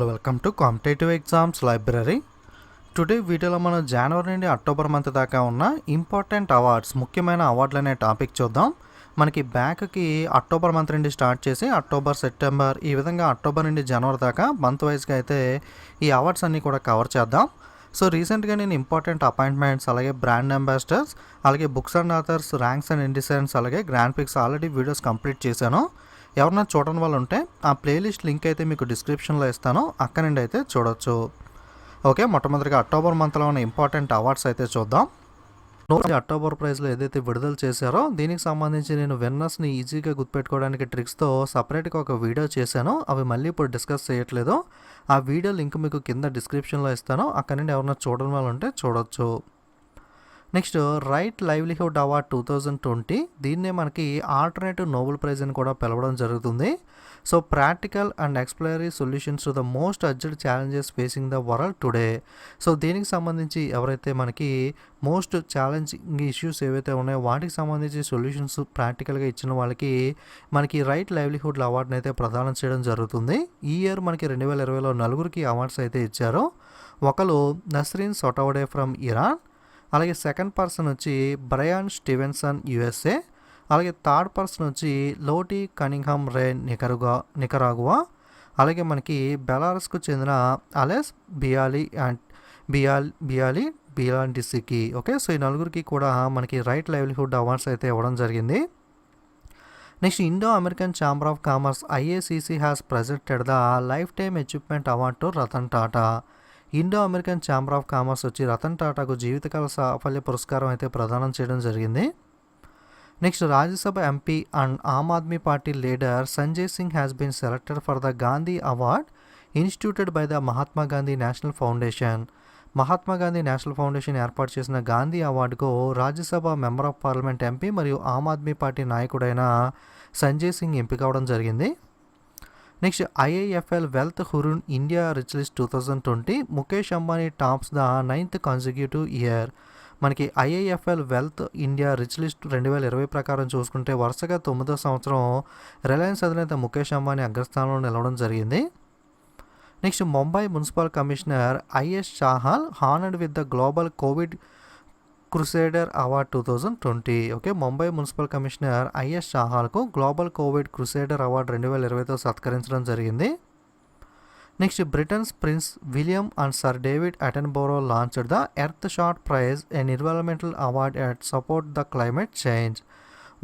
Hello welcome to competitive exams library. Today వీడియోలో మనం జనవరి నుండి అక్టోబర్ మంత్ దాకా ఉన్న ఇంపార్టెంట్ అవార్డ్స్, ముఖ్యమైన అవార్డులు అనే టాపిక్ చూద్దాం. మనకి బ్యాక్కి అక్టోబర్ మంత్ నుండి స్టార్ట్ చేసి అక్టోబర్, సెప్టెంబర్, ఈ విధంగా అక్టోబర్ నుండి జనవరి దాకా మంత్ వైజ్గా అయితే ఈ అవార్డ్స్ అన్నీ కూడా కవర్ చేద్దాం. సో రీసెంట్గా నేను ఇంపార్టెంట్ అపాయింట్మెంట్స్, అలాగే బ్రాండ్ అంబాసిడర్స్, అలాగే books and authors, ranks and indices, అలాగే grand prix already videos complete చేశాను. ఎవరన్నా చూడని వాళ్ళు ఉంటే ఆ ప్లేలిస్ట్ లింక్ అయితే మీకు డిస్క్రిప్షన్లో ఇస్తాను, అక్కడ నుండి అయితే చూడొచ్చు. ఓకే, మొట్టమొదటిగా అక్టోబర్ మంత్లో ఉన్న ఇంపార్టెంట్ అవార్డ్స్ అయితే చూద్దాం. అక్టోబర్ ప్రైజ్లో ఏదైతే విడుదల చేశారో దీనికి సంబంధించి నేను విన్నర్స్ని ఈజీగా గుర్తుపెట్టుకోవడానికి ట్రిక్స్తో సపరేట్గా ఒక వీడియో చేశాను. అవి మళ్ళీ ఇప్పుడు డిస్కస్ చేయట్లేదు. ఆ వీడియో లింక్ మీకు కింద డిస్క్రిప్షన్లో ఇస్తాను, అక్కడ నుండి ఎవరన్నా చూడని వాళ్ళు ఉంటే చూడొచ్చు. నెక్స్ట్ రైట్ లైవ్లీహుడ్ అవార్డ్ 2020, దీన్నే మనకి ఆల్టర్నేటివ్ నోబెల్ ప్రైజ్ అని కూడా పిలవడం జరుగుతుంది. So practical and exploratory solutions to the most urgent challenges facing the world today. So దీనికి సంబంధించి ఎవరైతే మనకి మోస్ట్ ఛాలెంజింగ్ ఇష్యూస్ ఏవైతే ఉన్నాయో వాటికి సంబంధించి సొల్యూషన్స్ ప్రాక్టికల్గా ఇచ్చిన వాళ్ళకి మనకి రైట్ లైవ్లీహుడ్ అవార్డుని అయితే ప్రదానం చేయడం జరుగుతుంది. ఈ ఇయర్ మనకి 2020లో నలుగురికి అవార్డ్స్ అయితే ఇచ్చారు. ఒకరు నస్రీన్ సొటౌడే ఫ్రమ్ ఇరాన్, అలాగే సెకండ్ పర్సన్ వచ్చి బ్రయాన్ స్టీవెన్సన్ యుఎస్ఏ, అలాగే థర్డ్ పర్సన్ వచ్చి లోటీ కనింగ్హామ్ రే నికరాగువా, అలాగే మనకి బెలారస్కు చెందిన అలెస్ బియాలిడిసికి. ఓకే, సో ఈ నలుగురికి కూడా మనకి రైట్ లైవ్లీహుడ్ అవార్డ్స్ అయితే ఇవ్వడం జరిగింది. Next Indo American chamber of commerce IACC has presented the life time achievement award to Ratan Tata. Indo American chamber of commerce వచ్చి రతన్ టాటాకు జీవితకాల సాఫల్య పురస్కారం అయితే ప్రదానం చేయడం జరిగింది. Next Rajya Sabha MP and Aam Aadmi party leader Sanjay Singh has been selected for the Gandhi award instituted by the Mahatma Gandhi national foundation. Mahatma Gandhi national foundation ఏర్పాటు చేసిన గాంధీ అవార్డుకు Rajya Sabha member of parliament MP మరియు ఆమ్ ఆద్మీ పార్టీ నాయకుడైన సంజయ్ సింగ్ ఎంపిక అవడం జరిగింది. Next IIFL wealth Hurun India rich list 2020, Mukesh Ambani tops the 9th consecutive year. మనకి IIFL wealth India rich list 2020 ప్రకారం చూసుకుంటే వరుసగా 9వ సంవత్సరం రిలయన్స్ అధినేత ముఖేష్ అంబానీ అగ్రస్థానంలో నిలవడం జరిగింది. Next Mumbai municipal commissioner IS Chahal honoured with the global covid crusader award 2020. Okay, Mumbai municipal commissioner IS చాహల్కు గ్లోబల్ కోవిడ్ క్రూసేడర్ అవార్డు 2020తో సత్కరించడం జరిగింది. Next Britain's prince William and sir David Attenborough launched the earth shot prize, an environmental award at support the climate change.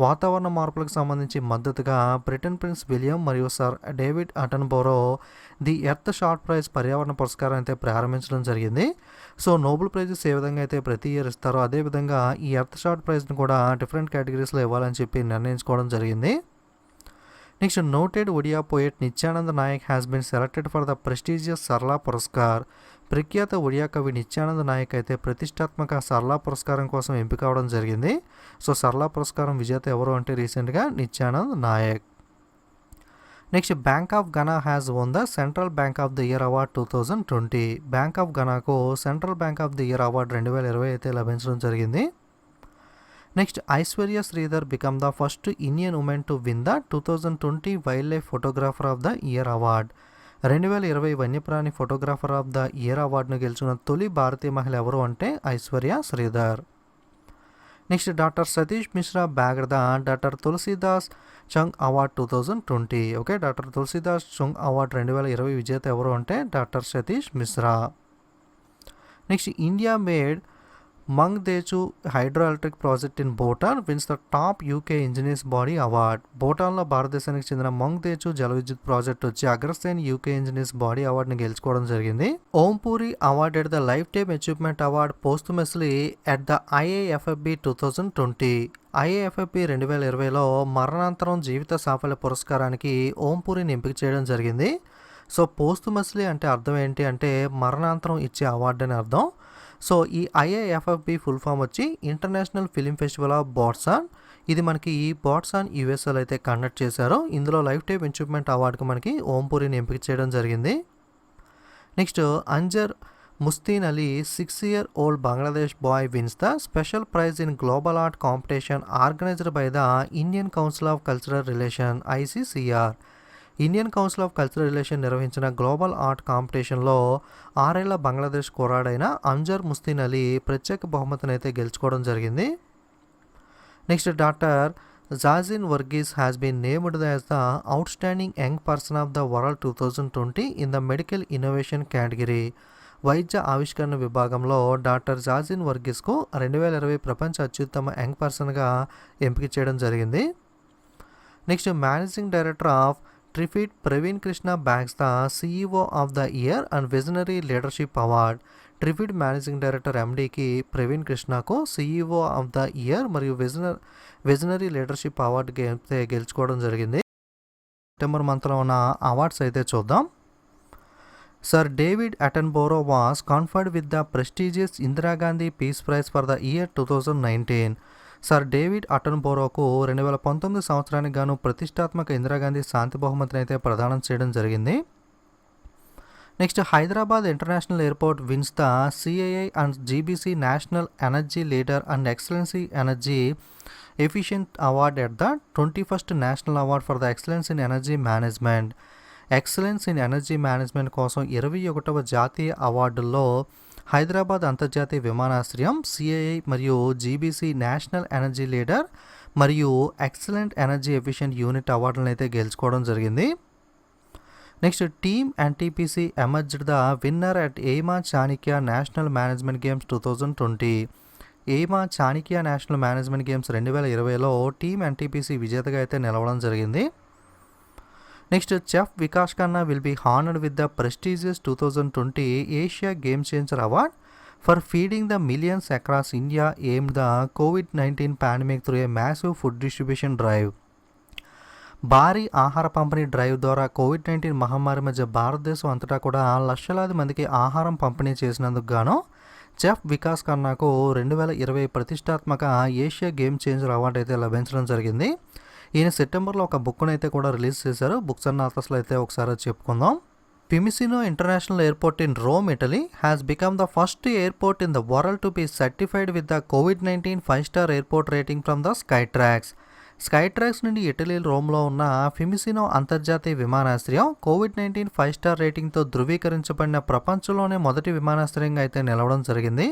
వాతావరణ మార్పులకు సంబంధించి మద్దతుగా Britain prince William మరియు sir David Attenborough the earth shot prize పర్యావరణ పురస్కారం అయితే ప్రారంభించడం జరిగింది. సో నోబెల్ ప్రైజెస్ ఏ విధంగా అయితే ప్రతి ఇయర్ ఇస్తారో అదేవిధంగా ఈ ఎర్త్ షాట్ ప్రైజ్ని కూడా డిఫరెంట్ కేటగిరీస్లో ఇవ్వాలని చెప్పి నిర్ణయించుకోవడం జరిగింది. Next noted Odia poet Nityanand Nayak has been selected for the prestigious Sarla Puraskar. ప్రఖ్యాత ఒడియా కవి నిత్యానంద్ నాయక్ అయితే ప్రతిష్టాత్మక సర్లా పురస్కారం కోసం ఎంపిక అవడం జరిగింది. సో సర్లా పురస్కారం విజేత ఎవరు అంటే రీసెంట్గా Nityanand Nayak. Next bank of Ghana has won the central bank of the year award 2020. Bank of ఘనాకు central bank of the year award 2020 అయితే లభించడం జరిగింది. Next Aishwarya Sridhar become the first Indian women to win the 2020 wildlife photographer of the year award. 2020 వన్యప్రాణి photographer of the year అవార్డును గెలుచుకున్న తొలి భారతీయ మహిళ ఎవరు అంటే Aishwarya Sridhar. Next doctor Satish Mishra bagged the doctor Tulsidas Chang award 2020. Okay, doctor Tulsidas Chang award 2020 విజేత ఎవరు అంటే doctor Satish Mishra. Next India made Mangdechhu hydroelectric project in Bhutan wins the top UK engineers body award. భూటాన్లో భారతదేశానికి చెందిన మంగ్దేచు జల విద్యుత్ ప్రాజెక్ట్ వచ్చి అగ్రశ్రేణి UK ఇంజనీర్స్ బాడీ అవార్డుని గెలుచుకోవడం జరిగింది. Om Puri awarded the life time achievement award posthumously at the IIFFB 2020. IIFFB 2020లో మరణాంతరం జీవిత సాఫల్య పురస్కారానికి ఓంపూరిని ఎంపిక చేయడం జరిగింది. సో పోస్టుమస్లీ అంటే అర్థం ఏంటి అంటే మరణాంతరం ఇచ్చే అవార్డు అని అర్థం. సో ఈ IIFFB ఫుల్ ఫామ్ వచ్చి ఇంటర్నేషనల్ ఫిలిం ఫెస్టివల్ ఆఫ్ బాట్సాన్. ఇది మనకి ఈ బాట్సాన్ USAలో అయితే కండక్ట్ చేశారు. ఇందులో లైఫ్ టైమ్ అచీవ్మెంట్ అవార్డుకి మనకి ఓంపూరిని ఎంపిక చేయడం జరిగింది. Next Anjar Mustin Ali 6-year-old Bangladesh boy wins the special prize in global art competition organized by the Indian Council of Cultural Relations ICCR. Indian council of cultural relation నిర్వహించిన గ్లోబల్ ఆర్ట్ కాంపిటీషన్లో 6 ఏళ్ల బంగ్లాదేశ్ కుర్రాడైన అంజర్ ముస్తీన్ అలీ ప్రత్యేక బహుమతిని అయితే గెలుచుకోవడం జరిగింది. Next doctor Jajin Varghese has been named as the outstanding young person of the world 2020 in the medical innovation category. వైద్య ఆవిష్కరణ విభాగంలో డాక్టర్ జాజిన్ వర్గీస్కు 2020 ప్రపంచ అత్యుత్తమ యంగ్ పర్సన్గా ఎంపిక చేయడం జరిగింది. Next managing director of Trifit Praveen Krishna bags the CEO of the year and visionary leadership award. Trifit managing director ఎండీకి ప్రవీణ్ కృష్ణకు సిఇఓ ఆఫ్ ద ఇయర్ మరియు విజనరీ లీడర్షిప్ అవార్డు గెలుచుకోవడం జరిగింది. సెప్టెంబర్ మంత్లో ఉన్న అవార్డ్స్ అయితే చూద్దాం. Sir David Attenborough was conferred with the prestigious Indira Gandhi peace prize for the year 2019. Sir David అటెన్బోరోకు 2019 సంవత్సరానికి గాను ప్రతిష్టాత్మక ఇందిరాగాంధీ శాంతి బహుమతిని అయితే ప్రదానం చేయడం జరిగింది. Next Hyderabad international airport wins the CII and GBC national energy leader and excellency energy efficient award at the 21st national award for the excellence in energy management. Excellence in energy management కోసం 21వ జాతీయ అవార్డుల్లో హైదరాబాద్ అంతర్జాతీయ విమానాశ్రయం, CII మరియు GBC national energy leader మరియు excellent energy efficient unit అవార్డులను అయితే గెలుచుకోవడం జరిగింది. Next team NTPC emerged the winner at AIMA Chanakya national management games 2020. AIMA Chanakya national management games 2020లో టీమ్ ఎన్టీపీసీ విజేతగా అయితే నిలవడం జరిగింది. Next chef Vikas Khanna will be honoured with the prestigious 2020 Asia game changer award for feeding the millions across India aimed the COVID-19 pandemic through a massive food distribution drive. భారీ ఆహార పంపిణీ drive ద్వారా COVID-19 మహమ్మారి మధ్య భారతదేశం అంతటా కూడా లక్షలాది మందికి ఆహారం పంపిణీ చేసినందుకు గాను చెఫ్ వికాస్ ఖన్నాకు 2020 ప్రతిష్టాత్మక ఏషియా గేమ్ చేంజర్ అవార్డు అయితే లభించడం జరిగింది. ఈయన సెప్టెంబర్లో ఒక బుక్ను అయితే కూడా రిలీజ్ చేశారు. బుక్స్ అండ్ ఆథర్స్లో అయితే ఒకసారి చెప్పుకుందాం. Fiumicino international airport in Rome, Italy has become the first airport in the world to be certified with the COVID-19 5-star airport rating from the Skytrax. Skytrax నుండి ఇటలీ రోమ్లో ఉన్న Fiumicino అంతర్జాతీయ విమానాశ్రయం COVID-19 5-star రేటింగ్తో ధృవీకరించబడిన ప్రపంచంలోనే మొదటి విమానాశ్రయంగా అయితే నిలవడం జరిగింది.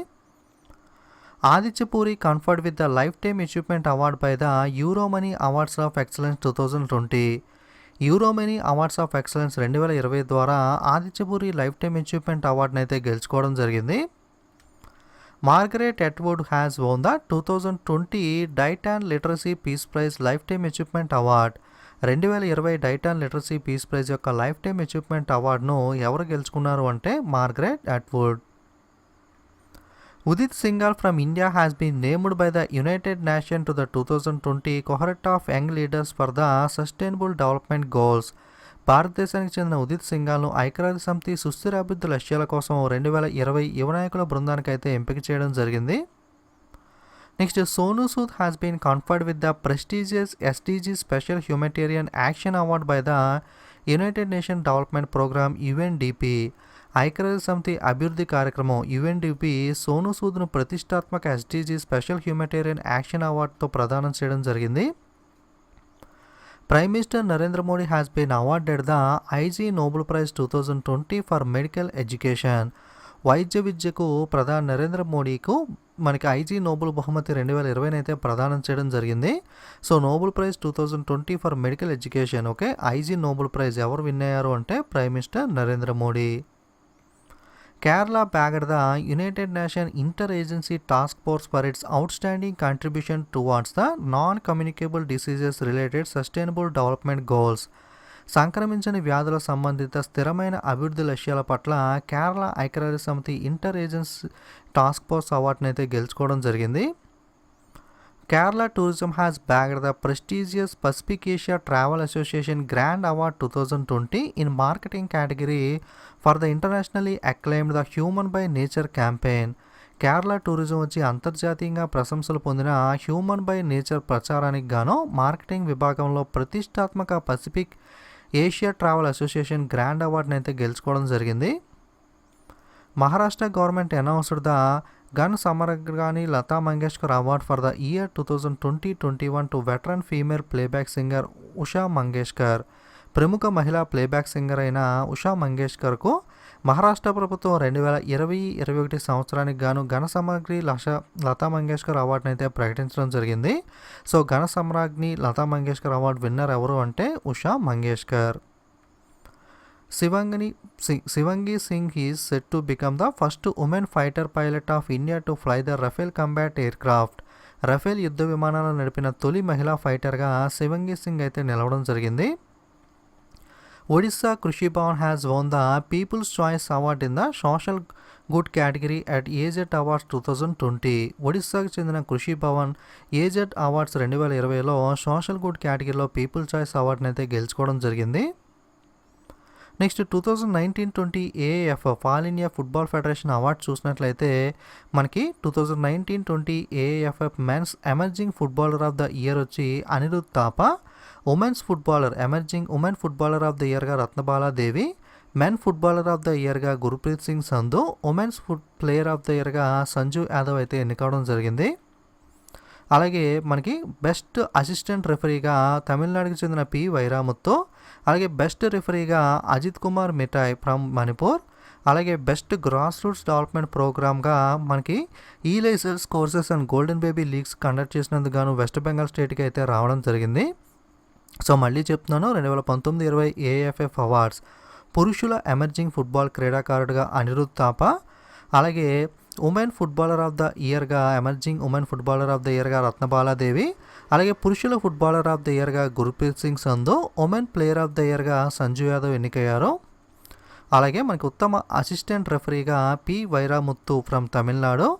Aditya Puri conferred with the life time achievement award by the Euromoney awards of excellence 2020. Euromoney awards of excellence 2020 ద్వారా ఆదిత్యపూరి లైఫ్ టైమ్ అచీవ్మెంట్ అవార్డును అయితే గెలుచుకోవడం జరిగింది. Margaret Atwood has won the 2020 Dayton literacy peace prize life time achievement award. 2020 Dayton literacy peace prize యొక్క life time achievement అవార్డును ఎవరు గెలుచుకున్నారు అంటే Margaret Atwood. Udit Singhal from India has been named by the United Nations to the 2020 cohort of young leaders for the Sustainable Development Goals. భారతదేశానికి చెందిన ఉదిత్ సింఘాల్ను ఐక్యరాజ్య సమితి సుస్థిరాభివృద్ధి లక్ష్యాల కోసం 2020 యువ నాయకుల బృందానికి అయితే ఎంపిక చేయడం జరిగింది. Next Sonu Sood has been conferred with the prestigious SDG special humanitarian action award by the United Nation development programme UNDP. ఐక్యరాజ్య సమితి అభివృద్ధి కార్యక్రమం యుఎన్డిపి సోను సూద్ను ప్రతిష్టాత్మక ఎస్డీజీ స్పెషల్ హ్యూమనిటేరియన్ యాక్షన్ అవార్డుతో ప్రదానం చేయడం జరిగింది. Prime minister Narendra Modi has been awarded the IG Nobel prize 2020 for medical education. వైద్య విద్యకు ప్రధాని నరేంద్ర మోడీకు మనకి ఐజీ నోబెల్ బహుమతి 2020 అయితే ప్రదానం చేయడం జరిగింది. So Nobel prize 2020 for medical education. Okay, IG Nobel praise ఎవరు విన్ అయ్యారు అంటే prime minister Narendra Modi. Kerala bagged the United Nations Inter-Agency Task Force for its outstanding contribution towards the non-communicable diseases related sustainable development goals. సంక్రమించని వ్యాధుల సంబంధిత స్థిరమైన అభివృద్ధి లక్ష్యాల పట్ల కేరళ ఐక్యరాజ్య సమితి ఇంటర్ ఏజెన్సీ టాస్క్ ఫోర్స్ అవార్డును అయితే గెలుచుకోవడం జరిగింది. Kerala Tourism has bagged the prestigious Pacific Asia Travel Association Grand Award 2020 in marketing category for the internationally acclaimed The Human by Nature campaign. Kerala tourism వచ్చి అంతర్జాతీయంగా ప్రశంసలు పొందిన హ్యూమన్ బై నేచర్ ప్రచారానికి గాను మార్కెటింగ్ విభాగంలో ప్రతిష్టాత్మక Pacific Asia travel association grand అవార్డును అయితే గెలుచుకోవడం జరిగింది. Maharashtra government announced the Gaan Samragni Lata Mangeshkar award for the year 2020-21 to veteran female playback singer Usha Mangeshkar. ప్రముఖ మహిళా ప్లేబ్యాక్ సింగర్ అయిన ఉషా మంగేష్కర్కు మహారాష్ట్ర ప్రభుత్వం 2020-21 సంవత్సరానికి గాను ఘన సామ్రాజ్ఞి లతా మంగేష్కర్ అవార్డుని అయితే ప్రకటించడం జరిగింది. So Gaan Samragni Lata Mangeshkar award winner ఎవరు అంటే Usha Mangeshkar. Shivangi Singh is set to become the first women fighter pilot of India to fly the Rafale combat aircraft. Rafale యుద్ధ విమానాలను నడిపిన తొలి మహిళా ఫైటర్గా శివంగి సింగ్ అయితే నిలవడం జరిగింది. Odisha Krishi Bhavan has won the people's choice award in the social good category at AZ awards 2020. ఒడిశాకు చెందిన కృషి భవన్ ఏజెడ్ అవార్డ్స్ 2020లో సోషల్ గుడ్ కేటగిరీలో పీపుల్ చాయిస్ అవార్డుని అయితే గెలుచుకోవడం జరిగింది. Next 2019-20 AAF all India football federation award చూసినట్లయితే మనకి 2019-20 AAFF men's emerging footballer of the year వచ్చి Anirudh Thapa, women's footballer emerging women footballer of the ఇయర్గా Ratanbala Devi, men footballer of the ఇయర్గా Gurpreet Singh Sandhu, women's player of the ఇయర్గా సంజు యాదవ్ అయితే ఎన్నికవడం జరిగింది. అలాగే మనకి బెస్ట్ అసిస్టెంట్ రెఫరీగా తమిళనాడుకి చెందిన పి వైరాముత్తు, అలాగే బెస్ట్ రెఫరీగా అజిత్ కుమార్ మిఠాయ్ ఫ్రమ్ మణిపూర్, అలాగే బెస్ట్ గ్రాస్ రూట్స్ డెవలప్మెంట్ ప్రోగ్రామ్గా మనకి ఈ licence courses and golden baby leagues conduct చేసినందుకు గాను వెస్ట్ బెంగాల్ స్టేట్కి అయితే రావడం జరిగింది. సో మళ్ళీ చెప్తున్నాను, 2019-20 ఏఎఫ్ఎఫ్ అవార్డ్స్ పురుషుల ఎమర్జింగ్ ఫుట్బాల్ క్రీడాకారుడిగా అనిరుద్ థాపా, అలాగే ఉమెన్ ఫుట్బాలర్ ఆఫ్ ద ఇయర్గా emerging women footballer of the ఇయర్గా రత్నబాలాదేవి, అలాగే పురుషుల ఫుట్బాలర్ ఆఫ్ ద ఇయర్గా Gurpreet Singh Sandhu, women player of the ఇయర్గా సంజు యాదవ్ ఎన్నికయ్యారు. అలాగే మనకి ఉత్తమ అసిస్టెంట్ రెఫరీగా పి వైరాముత్తు ఫ్రమ్ తమిళనాడు,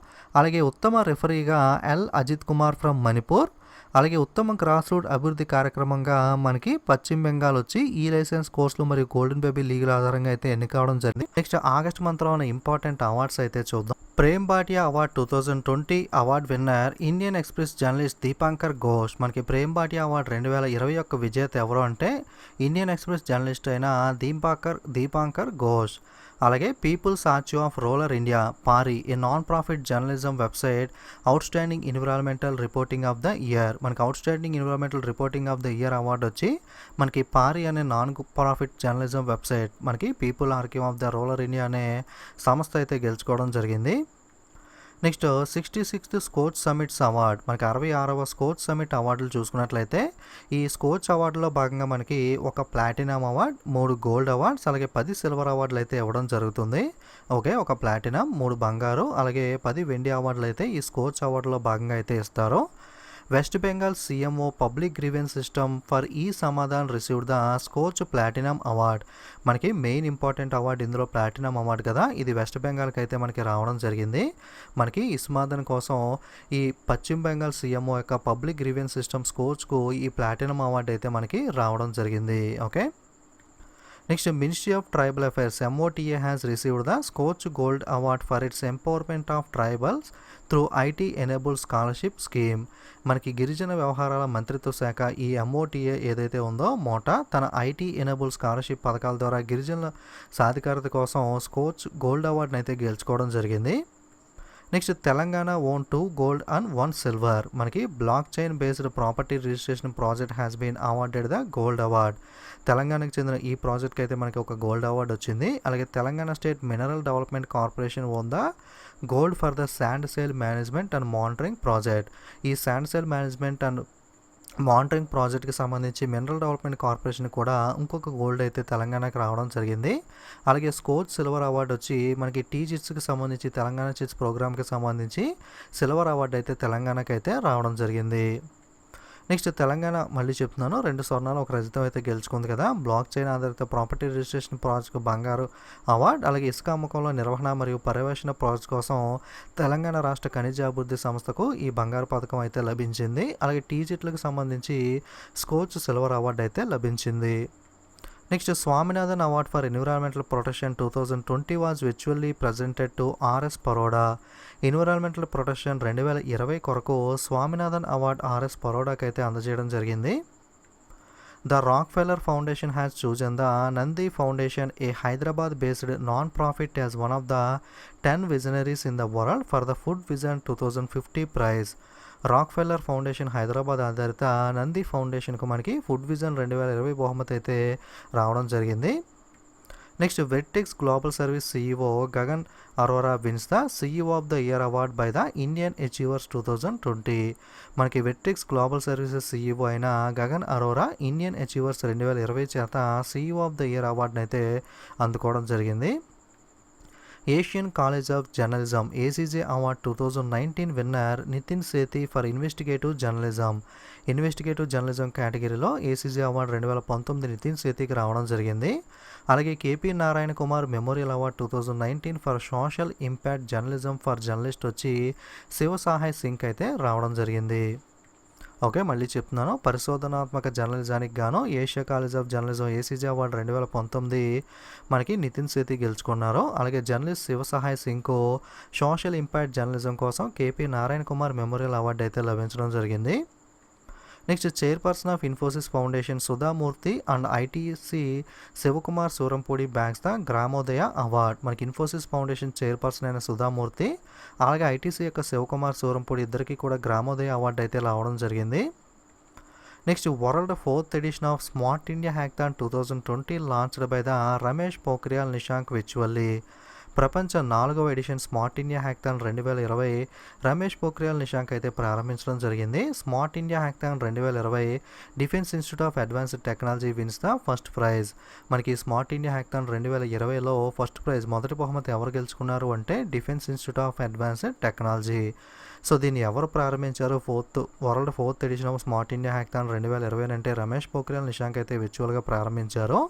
అలాగే ఉత్తమ రెఫరీగా ఎల్ అజిత్ కుమార్ ఫ్రమ్ మణిపూర్, అలాగే ఉత్తమ గ్రాస్ రూట్ అభివృద్ధి కార్యక్రమంగా మనకి పశ్చిమ బెంగాల్ వచ్చి ఈ లైసెన్స్ కోర్సులు మరియు గోల్డెన్ బేబీ లీగుల ఆధారంగా అయితే ఎన్నికవడం జరిగింది. నెక్స్ట్ ఆగస్ట్ మంత్లో ఉన్న ఇంపార్టెంట్ అవార్డ్స్ అయితే చూద్దాం. Prem Bhatia award 2020 award winner Indian Express journalist Dipankar Ghosh. మనకి ప్రేమ్ భాటియా అవార్డ్ 2021 విజేత ఎవరు అంటే ఇండియన్ ఎక్స్ప్రెస్ జర్నలిస్ట్ అయిన దీపాంకర్ ఘోష్. అలాగే people's archive of rural India PARI a non profit journalism website outstanding environmental reporting of the year. మనకి outstanding environmental reporting of the year award వచ్చి మనకి పారి అనే నాన్ ప్రాఫిట్ జర్నలిజం వెబ్సైట్ మనకి people archive of the rural India అనే సంస్థ అయితే గెలుచుకోవడం జరిగింది. Next 66th Skoch summits award మనకి 66వ స్కోచ్ సమిట్ అవార్డులు చూసుకున్నట్లయితే ఈ స్కోచ్ అవార్డులో భాగంగా మనకి ఒక ప్లాటినం అవార్డ్, 3 గోల్డ్ అవార్డ్స్, అలాగే 10 సిల్వర్ అవార్డులు అయితే ఇవ్వడం జరుగుతుంది. ఓకే, ఒక ప్లాటినం, 3 బంగారు, అలాగే 10 వెండి అవార్డులు అయితే ఈ స్కోచ్ అవార్డులో భాగంగా అయితే ఇస్తారు. West Bengal CMO public grievance system for e Samadhan received the Skoch platinum award. మనకి మెయిన్ ఇంపార్టెంట్ అవార్డు ఇందులో ప్లాటినం అవార్డు కదా, ఇది వెస్ట్ బెంగాల్కి అయితే మనకి రావడం జరిగింది. మనకి ఈ సమాధానం కోసం ఈ పశ్చిమ బెంగాల్ సీఎంఓ యొక్క పబ్లిక్ గ్రీవెన్స్ సిస్టమ్ స్కోచ్కు ఈ ప్లాటినం అవార్డు అయితే మనకి రావడం జరిగింది. Okay, next ministry of tribal affairs MOTA has received the Skoch gold award for it's empowerment of tribals through IT enable scholarship scheme. మనకి గిరిజన వ్యవహారాల మంత్రిత్వ శాఖ ఈ MOTA ఏదైతే ఉందో మోటా తన ఐటీ ఎనేబుల్ స్కాలర్షిప్ పథకాల ద్వారా గిరిజనుల సాధికారత కోసం స్కోచ్ గోల్డ్ అవార్డుని అయితే గెలుచుకోవడం జరిగింది. Next Telangana won 2 gold and 1 silver. మనకి block chain based property registration project has been awarded the gold award. తెలంగాణకు చెందిన ఈ ప్రాజెక్ట్కి అయితే మనకి ఒక గోల్డ్ అవార్డు వచ్చింది. అలాగే Telangana state mineral development corporation won the gold for the sand sale management and monitoring project. ఈ sand sale management and monitoring ప్రాజెక్ట్కి సంబంధించి మినరల్ డెవలప్మెంట్ కార్పొరేషన్ కూడా ఇంకొక గోల్డ్ అయితే తెలంగాణకి రావడం జరిగింది. అలాగే స్కోచ్ సిల్వర్ అవార్డు వచ్చి మనకి టీజిట్స్కి సంబంధించి తెలంగాణ చిట్స్ ప్రోగ్రామ్కి సంబంధించి సిల్వర్ అవార్డు అయితే తెలంగాణకి అయితే రావడం జరిగింది. నెక్స్ట్ తెలంగాణ మళ్ళీ చెప్తున్నాను, 2 స్వర్ణాలు 1 రజతం అయితే గెలుచుకుంది కదా. బ్లాక్ చైన్ ఆధారిత ప్రాపర్టీ రిజిస్ట్రేషన్ ప్రాజెక్ట్ బంగారు అవార్డు, అలాగే ఇసుక అమ్మకంలో నిర్వహణ మరియు పర్యవేక్షణ ప్రాజెక్ట్ కోసం తెలంగాణ రాష్ట్ర ఖనిజ అభివృద్ధి సంస్థకు ఈ బంగారు పథకం అయితే లభించింది. అలాగే టీజిట్లకు సంబంధించి స్కోచ్ సిల్వర్ అవార్డు అయితే లభించింది. Next Swaminathan award for environmental protection 2020 was virtually presented to RS Paroda. Environmental protection 2020 కొరకు స్వామినాథన్ అవార్డ్ RS పరోడాకి అయితే అందజేయడం జరిగింది. The Rockefeller foundation has chosen the Nandi foundation a Hyderabad based non profit as one of the 10 visionaries in the world for the food vision 2050 prize. Rockefeller foundation Hyderabad ఆధారిత నంది ఫౌండేషన్కు మనకి food vision 2020 బహుమతి అయితే రావడం జరిగింది. Next Vertex global service CEO Gagan Arora wins the CEO of the year award by the Indian achievers 2020. మనకి వెట్టెక్స్ global services CEO అయిన Gagan Arora Indian achievers 2020 చేత CEO of the year అవార్డును అయితే అందుకోవడం జరిగింది. Asian college of journalism ACJ award 2019 winner Nitin Sethi for investigative journalism కేటగిరీలో ACJ award 2019 Nitin సేతికి రావడం జరిగింది. అలాగే KP Narayana Kumar memorial award 2019 for social impact journalism for journalist వచ్చి శివసాహాయ్ సింగ్ అయితే రావడం జరిగింది. ఓకే, మళ్ళీ చెప్తున్నాను. పరిశోధనాత్మక జర్నలిజానికి గాను Asia college of journalism ACJ award 2019 మనకి నితిన్ సేతి గెలుచుకున్నారు. అలాగే జర్నలిస్ట్ శివసహాయ్ సింగ్కు సోషల్ ఇంపాక్ట్ జర్నలిజం కోసం KP Narayana Kumar memorial award అయితే లభించడం జరిగింది. Next chairperson of Infosys foundation Sudha Murty and ITC Shivakumar Surampudi bags the Gramodaya award. మనకి ఇన్ఫోసిస్ ఫౌండేషన్ చైర్పర్సన్ అయిన సుధామూర్తి అలాగే ITC యొక్క శివకుమార్ సూరంపూడి ఇద్దరికి కూడా గ్రామోదయ అవార్డు అయితే రావడం జరిగింది. Next world 4th edition of smart India hackathon 2020 launched by the Ramesh Pokhriyal Nishank virtually. ప్రపంచ 4వ edition smart India hackathon 2020 Ramesh Pokhriyal Nishank అయితే ప్రారంభించడం జరిగింది. Smart India hackathon 2020 defence institute of advanced technology wins the first prize. మనకి స్మార్ట్ ఇండియా హ్యాకథాన్ 2020లో first prize మొదటి బహుమతి ఎవరు గెలుచుకున్నారు అంటే defence institute of advanced technology. So దీన్ని ఎవరు ప్రారంభించారు? World 4th edition of smart India hackathon 2020 అంటే రమేష్ పోఖ్రియాల్ నిశాంక్ అయితే విర్చువల్గా ప్రారంభించారు.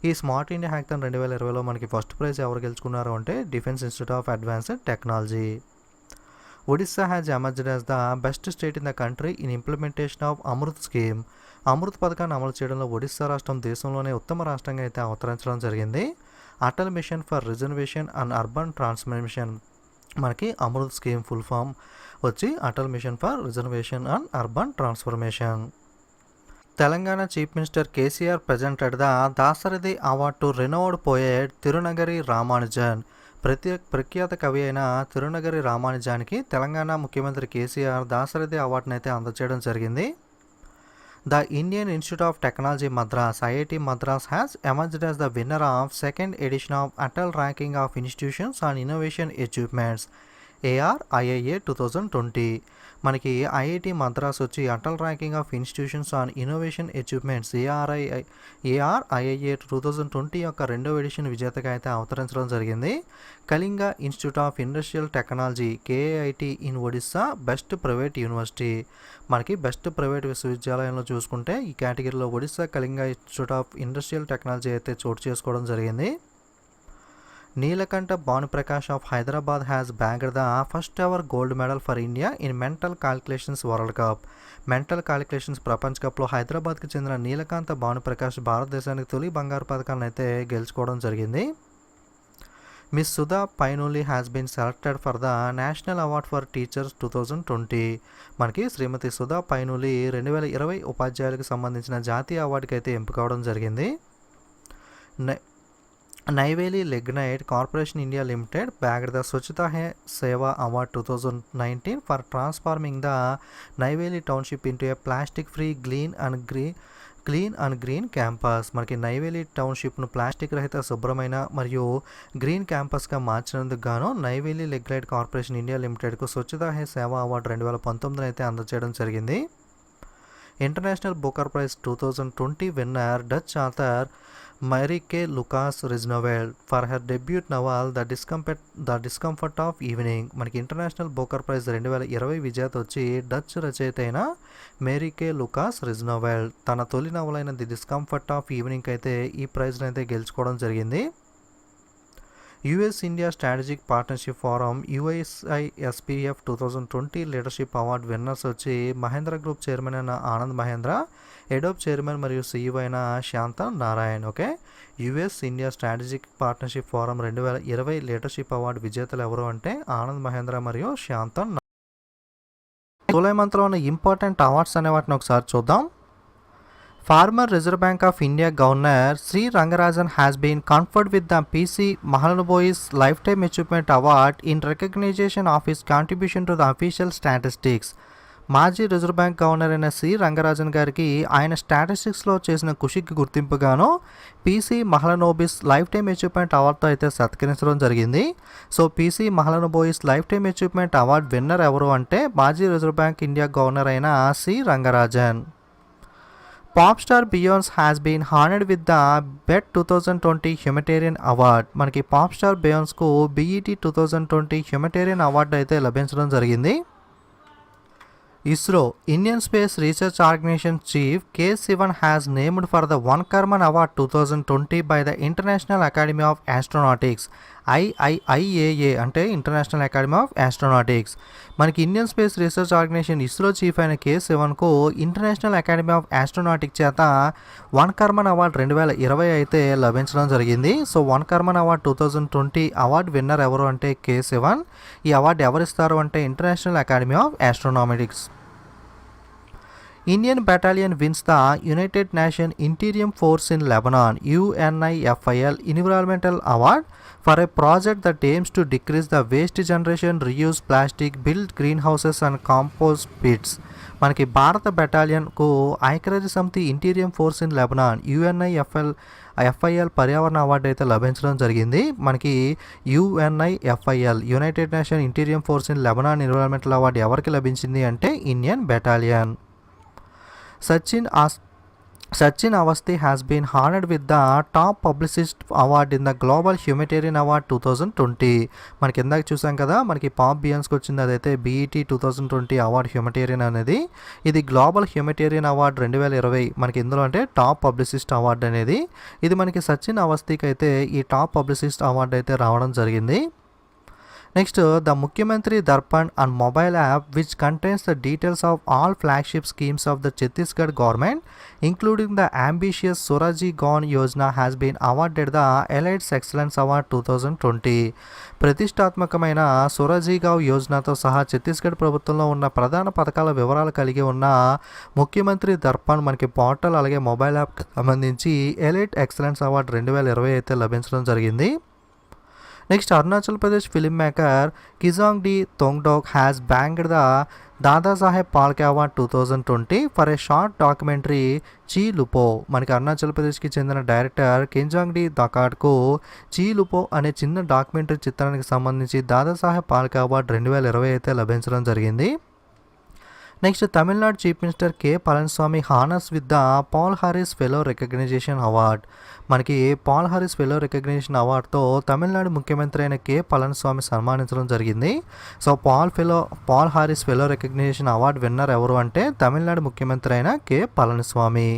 ఈ స్మార్ట్ ఇండియా హ్యాకథాన్ 2020లో మనకి ఫస్ట్ ప్రైజ్ ఎవరు గెలుచుకున్నారు అంటే defence institute of advanced technology. Odisha has emerged as the best state in the country in implementation of Amrit scheme. Amrit పథకాన్ని అమలు చేయడంలో ఒడిస్సా రాష్ట్రం దేశంలోనే ఉత్తమ రాష్ట్రంగా అయితే అవతరించడం జరిగింది. Atal mission for reservation and urban transformation. మనకి అమృత్ స్కీమ్ ఫుల్ ఫామ్ వచ్చి Atal mission for reservation and urban transformation. Telangana chief minister KCR presented the Dasarathi award to renowned poet Tirunagari Ramanujan. ప్రఖ్యాత కవి అయిన తిరునగరి రామానుజానికి తెలంగాణ ముఖ్యమంత్రి కేసీఆర్ దాశరథి అవార్డును అయితే అందజేయడం జరిగింది. The Indian institute of technology Madras IIT Madras has emerged as the winner of 2nd edition of Atal ranking of institutions on innovation achievements ARIIA 2020. మనకి IIT Madras వచ్చి Atal ranking of institutions on innovation achievements ARIIA 2020 యొక్క 2వ ఎడిషన్ విజేతగా అయితే అవతరించడం జరిగింది. Kalinga institute of industrial technology KIT in Odisha best private university. మనకి best private విశ్వవిద్యాలయంలో చూసుకుంటే ఈ కేటగిరీలో Odisha Kalinga institute of industrial technology అయితే చోటు చేసుకోవడం జరిగింది. Neelakanta Bhanuprakash of Hyderabad has bagged the first ever gold medal for India in mental calculations world cup. Mental calculations ప్రపంచ కప్లో హైదరాబాద్కి చెందిన నీలకాంత భానుప్రకాష్ భారతదేశానికి తొలి బంగారు పథకాన్ని అయితే గెలుచుకోవడం జరిగింది. Miss Sudha Painuli has been selected for the national award for teachers 2020. మనకి శ్రీమతి సుధా పైనూలి 2020 ఉపాధ్యాయులకు సంబంధించిన జాతీయ అవార్డుకి అయితే ఎంపిక అవడం జరిగింది. Neyveli lignite corporation India limited bagged the Swachhata Hi Seva award 2019 for transforming the Neyveli township into a plastic free clean and green campus. మనకి నైవేలి టౌన్షిప్ను ప్లాస్టిక్ రహిత శుభ్రమైన మరియు గ్రీన్ క్యాంపస్గా మార్చినందుకు గాను నైవేలి లిగ్నైట్ కార్పొరేషన్ ఇండియా లిమిటెడ్కు స్వచ్ఛతా హే సేవా అవార్డు 2019 అయితే అందజేయడం జరిగింది. International Booker prize 2020 winner Dutch author Marieke Lucas Riznovel for her debut novel the discomfort of evening. మనకి ఇంటర్నేషనల్ బుకర్ ప్రైజ్ 2020 విజేత వచ్చి డచ్ రచయిత అయిన మేరీకే లుకాస్ రిజ్నోవెల్ తన తొలి నవలైన ది డిస్కంఫర్ట్ ఆఫ్ ఈవినింగ్ అయితే ఈ ప్రైజ్ని అయితే గెలుచుకోవడం జరిగింది. US India strategic partnership forum USISPF 2020 leadership award winners వచ్చి మహేంద్ర గ్రూప్ చైర్మన్ అయిన ఆనంద్ మహేంద్ర, ఎడోబ్ చైర్మన్ మరియు CEO అయిన Shantanu Narayen. Okay, US India strategic partnership forum 2020 leadership award విజేతలు ఎవరు అంటే ఆనంద్ మహేంద్ర మరియు శాంత. జూలై మంత్లో ఉన్న ఇంపార్టెంట్ అవార్డ్స్ అనే వాటిని ఒకసారి చూద్దాం. Former Reserve Bank of India Governor Sri Rangarajan has been conferred with the PC Mahalanobis Lifetime Achievement Award in recognition of his contribution to the official statistics. మాజీ రిజర్వ్ బ్యాంక్ గవర్నర్ అయిన C Rangarajan గారికి ఆయన స్టాటిస్టిక్స్లో చేసిన కృషికి గుర్తింపుగాను PC Mahalanobis life time achievement అవార్డుతో అయితే సత్కరించడం జరిగింది. So PC Mahalanobis life time achievement award winner ఎవరు అంటే మాజీ రిజర్వ్ బ్యాంక్ ఇండియా గవర్నర్ అయిన C Rangarajan. Pop star Beyonce has been honoured with the BET 2020 humanitarian award. మనకి పాప్ స్టార్ బియాన్స్కు BET 2020 హ్యూమటేరియన్ అవార్డు అయితే లభించడం జరిగింది. ISRO, Indian Space Research Organization Chief K. Sivan has named for the One Karman Award 2020 by the International Academy of Astronautics, IIIAA అంటే international academy of astronautics. మనకి Indian space research organisation ISRO chief అయిన K. Sivanకు international academy of astronautics చేత von Karman award 2020 అయితే లభించడం జరిగింది. So von Karman award 2020 award winner ఎవరు అంటే K. Sivan. ఈ అవార్డు ఎవరిస్తారు అంటే international academy of astronautics. Indian battalion wins the United Nations Interim Force in Lebanon UNIFIL Environmental Award for a project that aims to decrease the waste generation, reuse plastic, build greenhouses and compost pits. మనకి భారత బెటాలియన్కు ఐక్యరాజ్య సమితి interim force in Lebanon UNIFIL పర్యావరణ award అయితే లభించడం జరిగింది. మనకి UNIFIL United nation interim force in Lebanon environmental award ఎవరికి లభించింది అంటే Indian battalion. Sachin Awasthi has been honored with the Top Publicist Award in the Global Humanitarian Award 2020. మనకి ఇందాక చూసాం కదా, మనకి పాప్ బియాన్స్కి వచ్చింది అదైతే BET 2020 అవార్డ్ హ్యూమటేరియన్ అనేది. ఇది గ్లోబల్ హ్యూమటేరియన్ అవార్డు 2020 మనకి ఇందులో అంటే టాప్ పబ్లిసిస్ట్ అవార్డు అనేది. ఇది మనకి సచిన్ అవస్థికి అయితే ఈ టాప్ పబ్లిసిస్ట్ అవార్డు అయితే రావడం జరిగింది. Next the Mukhyamantri Darpan and mobile app which contains the details of all flagship schemes of the Chhattisgarh government including the ambitious Suraji Gaon Yojana has been awarded the Elets excellence award 2020. ప్రతిష్టాత్మకమైన సురాజీగావ్ యోజనతో సహా ఛత్తీస్గఢ్ ప్రభుత్వంలో ఉన్న ప్రధాన పథకాల వివరాలు కలిగి ఉన్న ముఖ్యమంత్రి దర్పణ్ మనకి పోర్టల్ అలాగే మొబైల్ యాప్ సంబంధించి ఎలైట్ ఎక్సలెన్స్ అవార్డు 2020 అయితే లభించడం జరిగింది. Next Arunachal Pradesh filmmaker Kezang D Thongdok has bagged the Dadasaheb Phalke award 2020 for a short documentary Chi Lupo. మనకి అరుణాచల్ ప్రదేశ్కి చెందిన డైరెక్టర్ కింజాంగ్ డి దకాడ్కు చీ లుపో అనే చిన్న డాక్యుమెంటరీ చిత్రానికి సంబంధించి దాదాసాహెబ్ పాల్కే అవార్డు 2020 అయితే లభించడం జరిగింది. Next Tamil Nadu chief minister K. Palaniswami honours with the Paul Harris fellow recognition award. మనకి పాల్ హారిస్ ఫెలో రికగ్నిషన్ అవార్డుతో తమిళనాడు ముఖ్యమంత్రి అయిన K. పళనిస్వామి సన్మానించడం జరిగింది. So Paul Harris fellow recognition award winner ఎవరు అంటే తమిళనాడు ముఖ్యమంత్రి అయిన K. Palaniswami.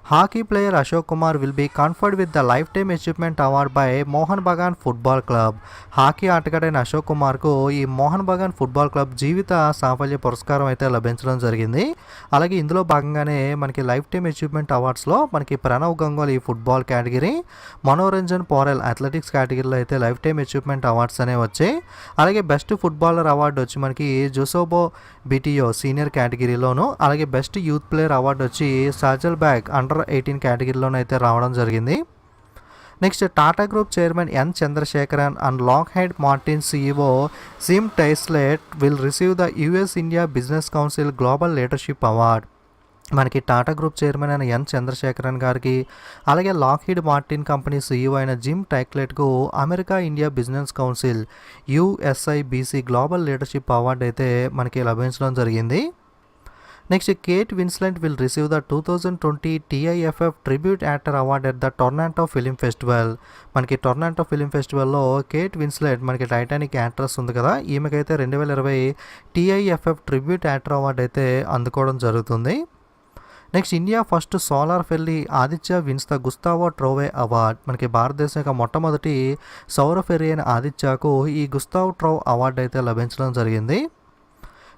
Hockey player Ashok Kumar will be conferred with the life time achievement award by Mohan Bagan football club. Hockey ఆటగాడైన అశోక్ కుమార్కు ఈ మోహన్ బగాన్ ఫుట్బాల్ క్లబ్ జీవిత సాఫల్య పురస్కారం అయితే లభించడం జరిగింది. అలాగే ఇందులో భాగంగానే మనకి లైఫ్ టైమ్ అచీవ్మెంట్ అవార్డ్స్లో మనకి Pranav Ganguly football category, Manoranjan Porel athletics కేటగిరీలో అయితే లైఫ్ టైమ్ అచీవ్మెంట్ అవార్డ్స్ అనేవి వచ్చాయి. అలాగే బెస్ట్ ఫుట్బాలర్ అవార్డు వచ్చి మనకి జోసోబో బిటియో సీనియర్ కేటగిరీలోను, అలాగే బెస్ట్ యూత్ ప్లేయర్ అవార్డు వచ్చి సాజల్ బ్యాగ్ అండర్ 18 కేటగిరీలోనైతే రావడం జరిగింది. Next Tata group chairman N Chandrasekaran and Lockheed Martin CEO Jim Taiclet will receive the US India business council global leadership award. మనకి టాటా గ్రూప్ చైర్మన్ అయిన N Chandrasekaran గారికి అలాగే లాక్హీడ్ మార్టిన్ కంపెనీ CEO అయిన Jim టైక్లెట్కు America India business council USIBC global leadership award అయితే మనకి లభించడం జరిగింది. Next Kate Winslet will receive the 2020 TIFF tribute actor award at the Toronto film festival. మనకి టొర్నాంటో ఫిలిం ఫెస్టివల్లో కేట్ విన్స్లెట్ మనకి Titanic actress ఉంది కదా, ఈమెకైతే 2020 TIFF ట్రిబ్యూట్ యాక్టర్ అవార్డు అయితే అందుకోవడం జరుగుతుంది. Next India first solar ferry Aditya wins the Gustave Trouve award. మనకి భారతదేశం యొక్క మొట్టమొదటి సౌర ఫెర్రీ అయిన ఆదిత్యకు ఈ గుస్తావో ట్రోవ్ అవార్డు అయితే లభించడం జరిగింది.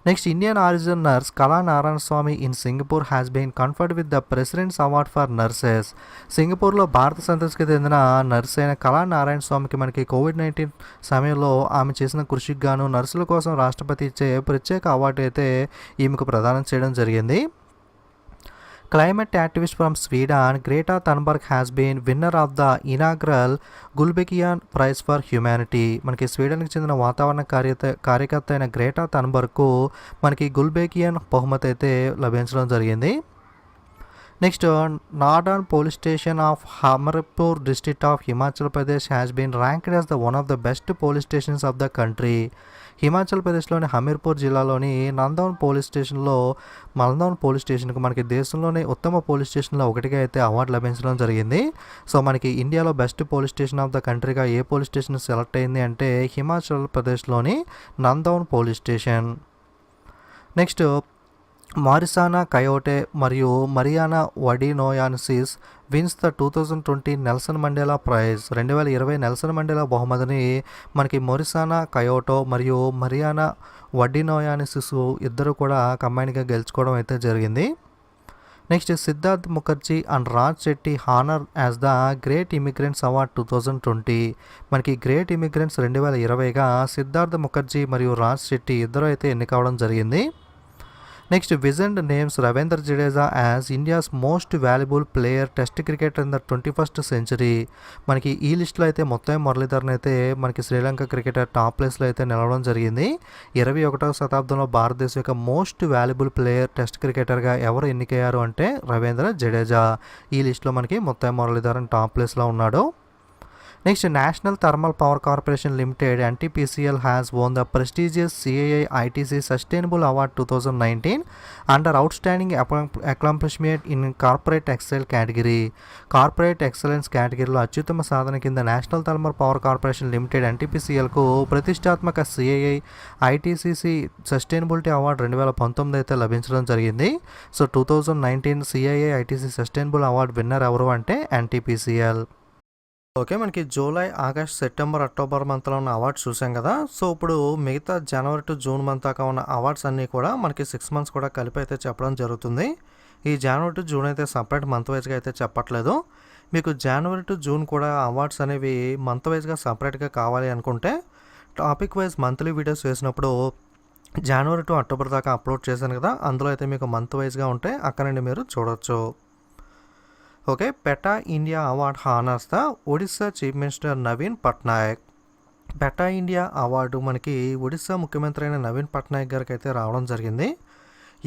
Next Indian origin nurse Kala Narayana Swamy in Singapore has been conferred with the president's award for nurses. సింగపూర్లో భారత సంతతికి చెందిన నర్స్ అయిన కళా నారాయణ స్వామికి మనకి COVID-19 సమయంలో ఆమె చేసిన కృషికి గాను నర్సుల కోసం రాష్ట్రపతి ఇచ్చే ప్రత్యేక అవార్డు అయితే ఈమెకు ప్రదానం చేయడం జరిగింది. Climate activist from Sweden Greta Thunberg has been winner of the inaugural Gulbenkian prize for humanity. మనకి స్వీడన్కి చెందిన వాతావరణ కార్యకర్త అయిన గ్రేటా థన్బర్గ్కు మనకి గుల్బెకియాన్ బహుమతి అయితే లభించడం జరిగింది. Next, northern police station of Hamirpur district of Himachal Pradesh has been ranked as the one of the best police stations of the country. Himachal ప్రదేశ్లోని హమీర్పూర్ జిల్లాలోని నందౌన్ పోలీస్ స్టేషన్కి మనకి దేశంలోని ఉత్తమ పోలీస్ స్టేషన్లో ఒకటిగా అయితే అవార్డు లభించడం జరిగింది. సో మనకి ఇండియాలో best police station of the కంట్రీగా ఏ పోలీస్ స్టేషన్ సెలెక్ట్ అయింది అంటే హిమాచల్ ప్రదేశ్లోని Nadaun police station. Next, Morissana Kouyate మరియు Marianna Vardinoyannis wins the 2020 Nelson Mandela prize. 2020 Nelson Mandela బహుమతిని మనకి మొరిసానా కయోటో మరియు మరియానా వడినోయాన్సిస్ ఇద్దరు కూడా కంబైన్గా గెలుచుకోవడం అయితే జరిగింది. Next, Siddharth Mukherjee and Raj Shetty honour as the great immigrants award 2020. మనకి గ్రేట్ ఇమిగ్రెంట్స్ 2020గా సిద్ధార్థ్ ముఖర్జీ మరియు రాజ్ శెట్టి ఇద్దరు అయితే ఎన్నికవడం జరిగింది. నెక్స్ట్, విజెండ్ names Ravindra Jadeja as India's most valuable player test cricket in the 21st century. మనకి ఈ లిస్టులో అయితే మొత్తం మురళీధరన్ అయితే మనకి శ్రీలంక క్రికెటర్ టాప్ ప్లేస్లో అయితే నిలవడం జరిగింది. 21వ శతాబ్దంలో భారతదేశం యొక్క మోస్ట్ వాల్యుబుల్ ప్లేయర్ టెస్ట్ క్రికెటర్గా ఎవరు ఎన్నికయ్యారు అంటే రవీంద్ర జడేజా. ఈ లిస్టులో మనకి మొత్తం మురళీధరన్ టాప్ ప్లేస్లో ఉన్నాడు. Next, national thermal power corporation limited NTPCL has won the prestigious CII ITC sustainable award 2019 under outstanding accomplishment in corporate excel category. Corporate excellence కేటగిరీలో అత్యుత్తమ సాధన కింద national thermal power corporation limited NTPCLకు ప్రతిష్టాత్మక CII ITCC సస్టైనబిలిటీ అవార్డు 2019 అయితే లభించడం జరిగింది. So 2019 CII ITC sustainable award winner ఎవరు అంటే NTPCL. ఓకే, మనకి జూలై, ఆగస్ట్, సెప్టెంబర్, అక్టోబర్ మంత్లో ఉన్న అవార్డ్స్ చూసాం కదా. సో ఇప్పుడు మిగతా జనవరి టు జూన్ మంత్ దాకా ఉన్న అవార్డ్స్ అన్నీ కూడా మనకి 6 months కూడా కలిపి అయితే చెప్పడం జరుగుతుంది. ఈ జనవరి టు జూన్ అయితే సపరేట్ మంత్ వైజ్గా అయితే చెప్పట్లేదు. మీకు జనవరి టు జూన్ కూడా అవార్డ్స్ అనేవి మంత్ వైజ్గా సపరేట్గా కావాలి అనుకుంటే టాపిక్ వైజ్ మంత్లీ వీడియోస్ వేసినప్పుడు జనవరి టు అక్టోబర్ దాకా అప్లోడ్ చేశాను కదా, అందులో అయితే మీకు మంత్ వైజ్గా ఉంటే అక్కడ నుండి మీరు చూడొచ్చు. Okay, PETA India award honours the Odisha chief minister Naveen Patnaik. PETA India award మనకి ఒడిస్సా ముఖ్యమంత్రి అయిన నవీన్ పట్నాయక్ గారికి అయితే రావడం జరిగింది.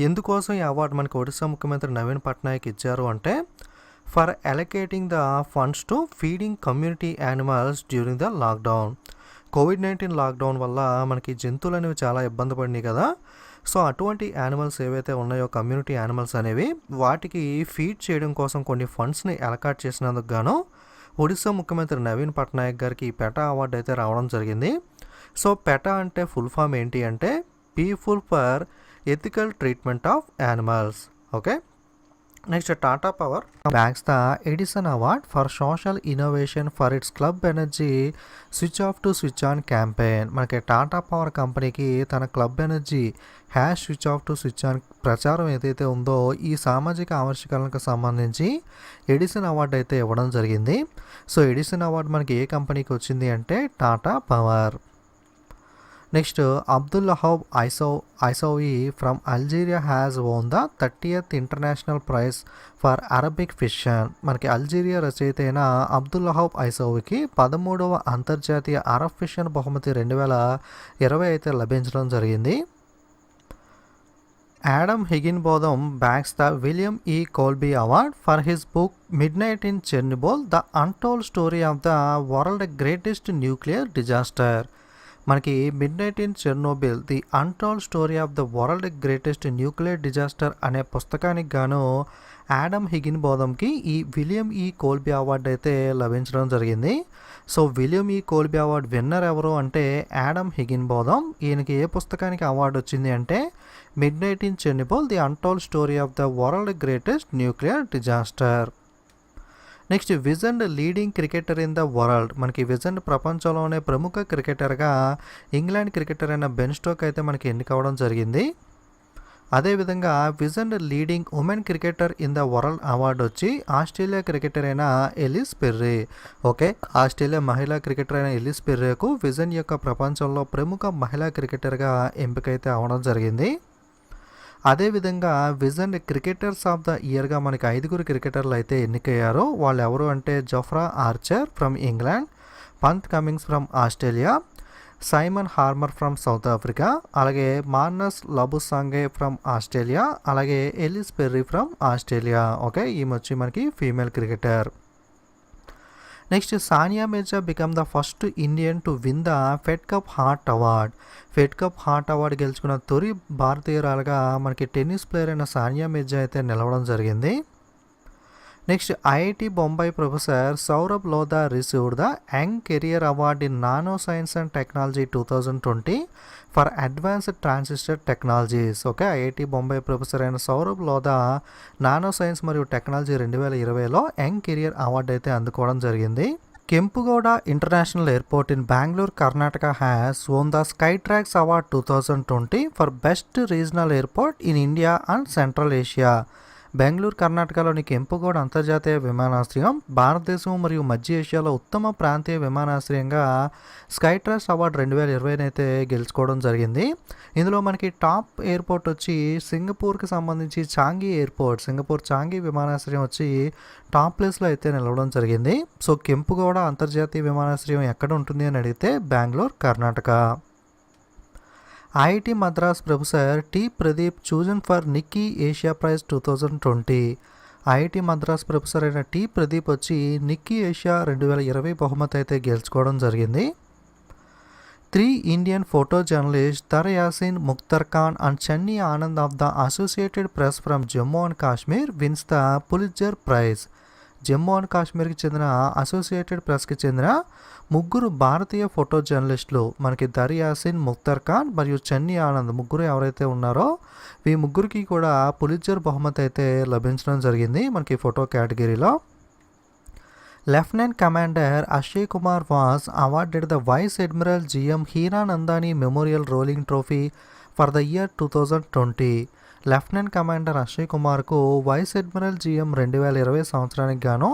ఎందుకోసం ఈ అవార్డు మనకి ఒడిస్సా ముఖ్యమంత్రి నవీన్ పట్నాయక్ ఇచ్చారు అంటే for allocating the funds to feeding community animals during the lockdown. COVID-19 lockdown వల్ల మనకి జంతువులు అనేవి చాలా ఇబ్బంది పడినాయి కదా. సో అటువంటి యానిమల్స్ ఏవైతే ఉన్నాయో కమ్యూనిటీ యానిమల్స్ అనేవి వాటికి ఫీడ్ చేయడం కోసం కొన్ని ఫండ్స్ని అలకాట్ చేసినందుకు గాను ఒడిస్సా ముఖ్యమంత్రి నవీన్ పట్నాయక్ గారికి పెటా అవార్డు అయితే రావడం జరిగింది. సో పెటా అంటే ఫుల్ ఫామ్ ఏంటి అంటే people for ethical treatment of animals. Okay, next, Tata power bags the Edison award for social innovation for it's club energy switch off to switch on campaign. మనకి టాటా పవర్ కంపెనీకి తన club energy switch off to switch on ప్రచారం ఏదైతే ఉందో ఈ సామాజిక ఆవశ్యకతలకు సంబంధించి Edison award అయితే ఇవ్వడం జరిగింది. సో ఎడిసన్ అవార్డు మనకి ఏ కంపెనీకి వచ్చింది అంటే Tata power. Next, Abdelouahab Aissaoui from Algeria has won the 30th international prize for Arabic fiction. మనకి అల్జీరియా రచయిత అయిన అబ్దుల్లహబ్ ఐసౌయికి 13వ అంతర్జాతీయ అరబ్ ఫిక్షన్ బహుమతి 2020 అయితే లభించడం జరిగింది. Adam Higginbotham bags the William E. Colby award for his book Midnight in Chernobyl the untold story of the world greatest nuclear disaster. మనకి Midnight in Chernobyl the untold story of the world greatest nuclear disaster అనే పుస్తకానికి గాను Adam హిగిన్బోథమ్కి ఈ William E. Colby award అయితే లభించడం జరిగింది. So William E. Colby award winner ఎవరు అంటే యాడమ్ హిగిన్బోథమ్. ఈయనకి ఏ పుస్తకానికి అవార్డు వచ్చింది అంటే Midnight in Chernobyl the untold story of the world greatest nuclear disaster. Next, విజెండ్ leading cricketer in the world. మనకి విజెండ్ ప్రపంచంలోనే ప్రముఖ క్రికెటర్గా ఇంగ్లాండ్ క్రికెటర్ అయిన బెన్ స్టోక్ అయితే మనకి ఎన్నికవడం జరిగింది. అదేవిధంగా విజెండ్ leading women cricketer in the world award వచ్చి ఆస్ట్రేలియా క్రికెటర్ అయిన ఎలిస్ పెర్రీ. ఓకే, ఆస్ట్రేలియా మహిళా క్రికెటర్ అయిన ఎలిస్ పెర్రీకు విజెండ్ యొక్క ప్రపంచంలో ప్రముఖ మహిళా క్రికెటర్గా ఎంపికైతే అవడం జరిగింది. అదేవిధంగా విజన్ క్రికెటర్స్ ఆఫ్ ద ఇయర్గా మనకి 5 క్రికెటర్లు అయితే ఎన్నికయ్యారో వాళ్ళు ఎవరు అంటే Jofra Archer from England, Pant Cummins from Australia, Simon హార్మర్ from south Africa, అలాగే మార్నస్ లబుసాంగే ఫ్రమ్ ఆస్ట్రేలియా, అలాగే Ellyse Perry from Australia. Okay, ఈమె వచ్చి మనకి female cricketer. Next Sania Mirza become the first Indian to win the fed cup heart award. Fed cup heart award గెలుచుకున్న తొలి భారతీయురాలుగా మనకి tennis player అయిన సానియా మిర్జా అయితే నిలవడం జరిగింది. Next IIT Bombay professor Saurabh Lodha received the young career award in nano science and technology 2020 for advanced transistor technologies. Okay, IIT Bombay professor అయిన Saurabh Lodha nano science మరియు technology 2020లో యంగ్ కెరియర్ అవార్డు అయితే అందుకోవడం జరిగింది. Kempegowda international airport in Bengaluru Karnataka has won the Skytrax award 2020 for best regional airport in India and central Asia. Bengaluru కర్ణాటకలోని కెంపుగౌడ అంతర్జాతీయ విమానాశ్రయం భారతదేశం మరియు మధ్య ఏషియాలో ఉత్తమ ప్రాంతీయ విమానాశ్రయంగా స్కైట్రాక్స్ అవార్డు 2020 అయితే గెలుచుకోవడం జరిగింది. ఇందులో మనకి టాప్ ఎయిర్పోర్ట్ వచ్చి సింగపూర్కి సంబంధించి చాంగి ఎయిర్పోర్ట్, సింగపూర్ చాంగి విమానాశ్రయం వచ్చి టాప్ ప్లేస్లో అయితే నిలవడం జరిగింది. సో కెంపుగౌడ అంతర్జాతీయ విమానాశ్రయం ఎక్కడ ఉంటుంది అని అడిగితే Bengaluru Karnataka. IIT Madras professor T Pradeep chosen for Nikkei Asia prize 2020. IIT Madras professor అయిన టి ప్రదీప్ వచ్చి నిక్కీ ఏషియా 2020 బహుమతి అయితే గెలుచుకోవడం జరిగింది. 3 Indian photo journalist Dar Yasin Mukhtar Khan and Channi Anand of the Associated Press from Jammu and Kashmir wins the Pulitzer prize. Jammu and కాశ్మీర్కి చెందిన అసోసియేటెడ్ ప్రెస్కి చెందిన 3 భారతీయ ఫోటో జర్నలిస్టులు మనకి దర్ యాసిన్ ముఖ్తర్ ఖాన్ మరియు చన్నీ ఆనంద్ ముగ్గురు ఎవరైతే ఉన్నారో ఈ ముగ్గురికి కూడా పులిట్జర్ బహుమతి అయితే లభించడం జరిగింది మనకి ఫోటో కేటగిరీలో. Lieutenant commander Akshay Kumar was awarded the vice admiral GM Hiranandani memorial rolling trophy for the year 2020. Lieutenant commander Akshay కుమార్కు వైస్ అడ్మిరల్ జిఎం 2020 సంవత్సరానికి గాను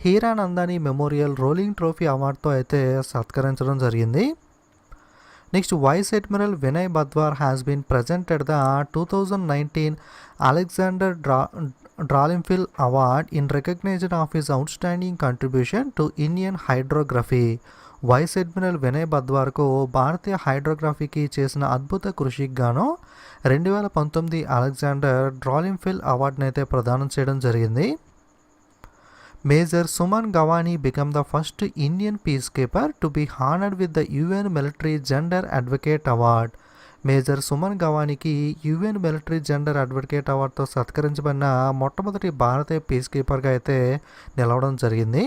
హీరానందాని మెమోరియల్ రోలింగ్ ట్రోఫీ అవార్డుతో అయితే సత్కరించడం జరిగింది. Next vice admiral Vinay Badhwar has been presented the 2019 Alexander Dalrymple award in recognition of his outstanding contribution to Indian hydrography. Vice admiral Vinay బద్వార్కు భారతీయ హైడ్రోగ్రఫీకి చేసిన అద్భుత కృషికి గాను 2019 అలెగ్జాండర్ డ్రాలింఫిల్ అవార్డును అయితే ప్రదానం చేయడం జరిగింది. Major Suman Gawani become the first Indian peacekeeper to be honoured with the UN military gender advocate award. Major Suman గవానీకి యుఎన్ మిలిటరీ జెండర్ అడ్వకేట్ అవార్డుతో సత్కరించబడిన మొట్టమొదటి భారతీయ పీస్ కీపర్గా అయితే నిలవడం జరిగింది.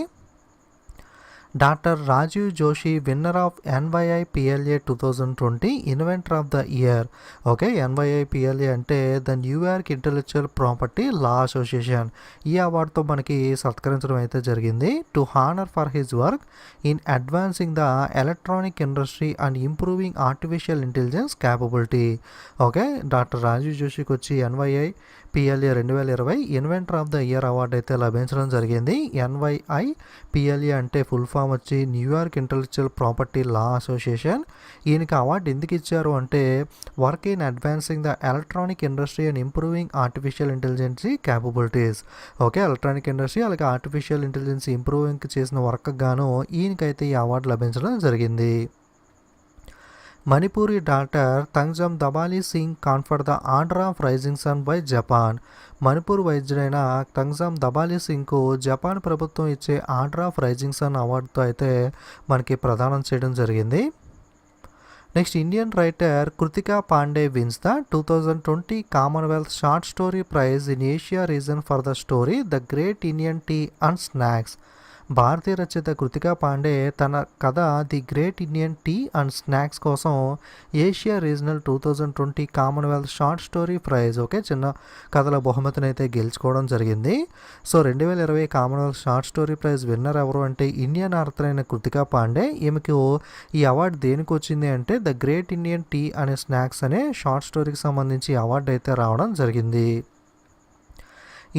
Doctor Rajiv Joshi winner of NYIPLA 2020 inventor of the year. Okay, NYIPLA అంటే the New York intellectual property law association. ఈ అవార్డుతో మనకి సత్కరించడం అయితే జరిగింది. To honour for his work in advancing the electronic industry and improving artificial intelligence capability. Okay, doctor Rajiv జోషికి వచ్చి NYIPLA 2020 inventor of the year award అయితే లభించడం జరిగింది. NYIPLA అంటే ఫుల్ ఫామ్ వచ్చి New York intellectual property law association. ఈయనకి award ఎందుకు ఇచ్చారు అంటే work in advancing the electronic industry and improving artificial intelligence capabilities. Okay, electronic industry అలాగే ఆర్టిఫిషియల్ ఇంటెలిజెన్స్ ఇంప్రూవింగ్ చేసిన వర్క్ గాను ఈయనకైతే ఈ అవార్డు లభించడం జరిగింది. Manipuri doctor Thangjam దబాలి Singh conferred the order of rising sun by Japan. Manipur వైద్యుడైన తంగ్జమ్ దబాలి సింగ్కు జపాన్ ప్రభుత్వం ఇచ్చే ఆర్డర్ ఆఫ్ రైజింగ్ సన్ అవార్డుతో అయితే మనకి ప్రదానం చేయడం జరిగింది. Next Indian writer Kritika Pandey wins the 2020 Commonwealth short story prize in Asia region for the story the great Indian tea and snacks. భారతీయ రచయిత కృతికా పాండే తన కథ the great Indian tea and snacks కోసం Asia regional 2020 Commonwealth short story praise okay చిన్న కథల బహుమతిని అయితే గెలుచుకోవడం జరిగింది. So 2020 Commonwealth short story prize winner ఎవరు అంటే ఇండియన్ ఆర్థర్ అయిన కృతికా పాండే. ఈమెకు ఈ అవార్డు దేనికి వచ్చింది అంటే ద గ్రేట్ ఇండియన్ టీ అనే స్నాక్స్ అనే షార్ట్ స్టోరీకి సంబంధించి అవార్డు అయితే రావడం జరిగింది.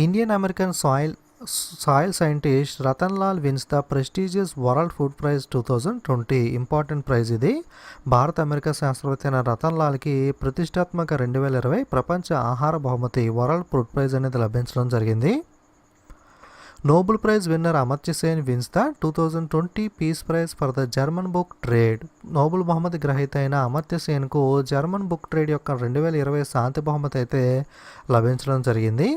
Indian American soil soil scientist Rattan Lal wins the prestigious world food prize 2020. Important prize ఇది. భారత అమెరికా శాస్త్రవేత్త అయిన రతన్ లాల్కి ప్రతిష్టాత్మక 2020 ప్రపంచ ఆహార బహుమతి వరల్డ్ ఫుడ్ ప్రైజ్ అనేది లభించడం జరిగింది. Nobel prize winner Amartya Sen wins the 2020 peace prize for the German book trade. Nobel బహుమతి గ్రహీత అయిన అమర్త్య సేన్కు జర్మన్ బుక్ ట్రేడ్ యొక్క 2020 శాంతి బహుమతి అయితే లభించడం జరిగింది.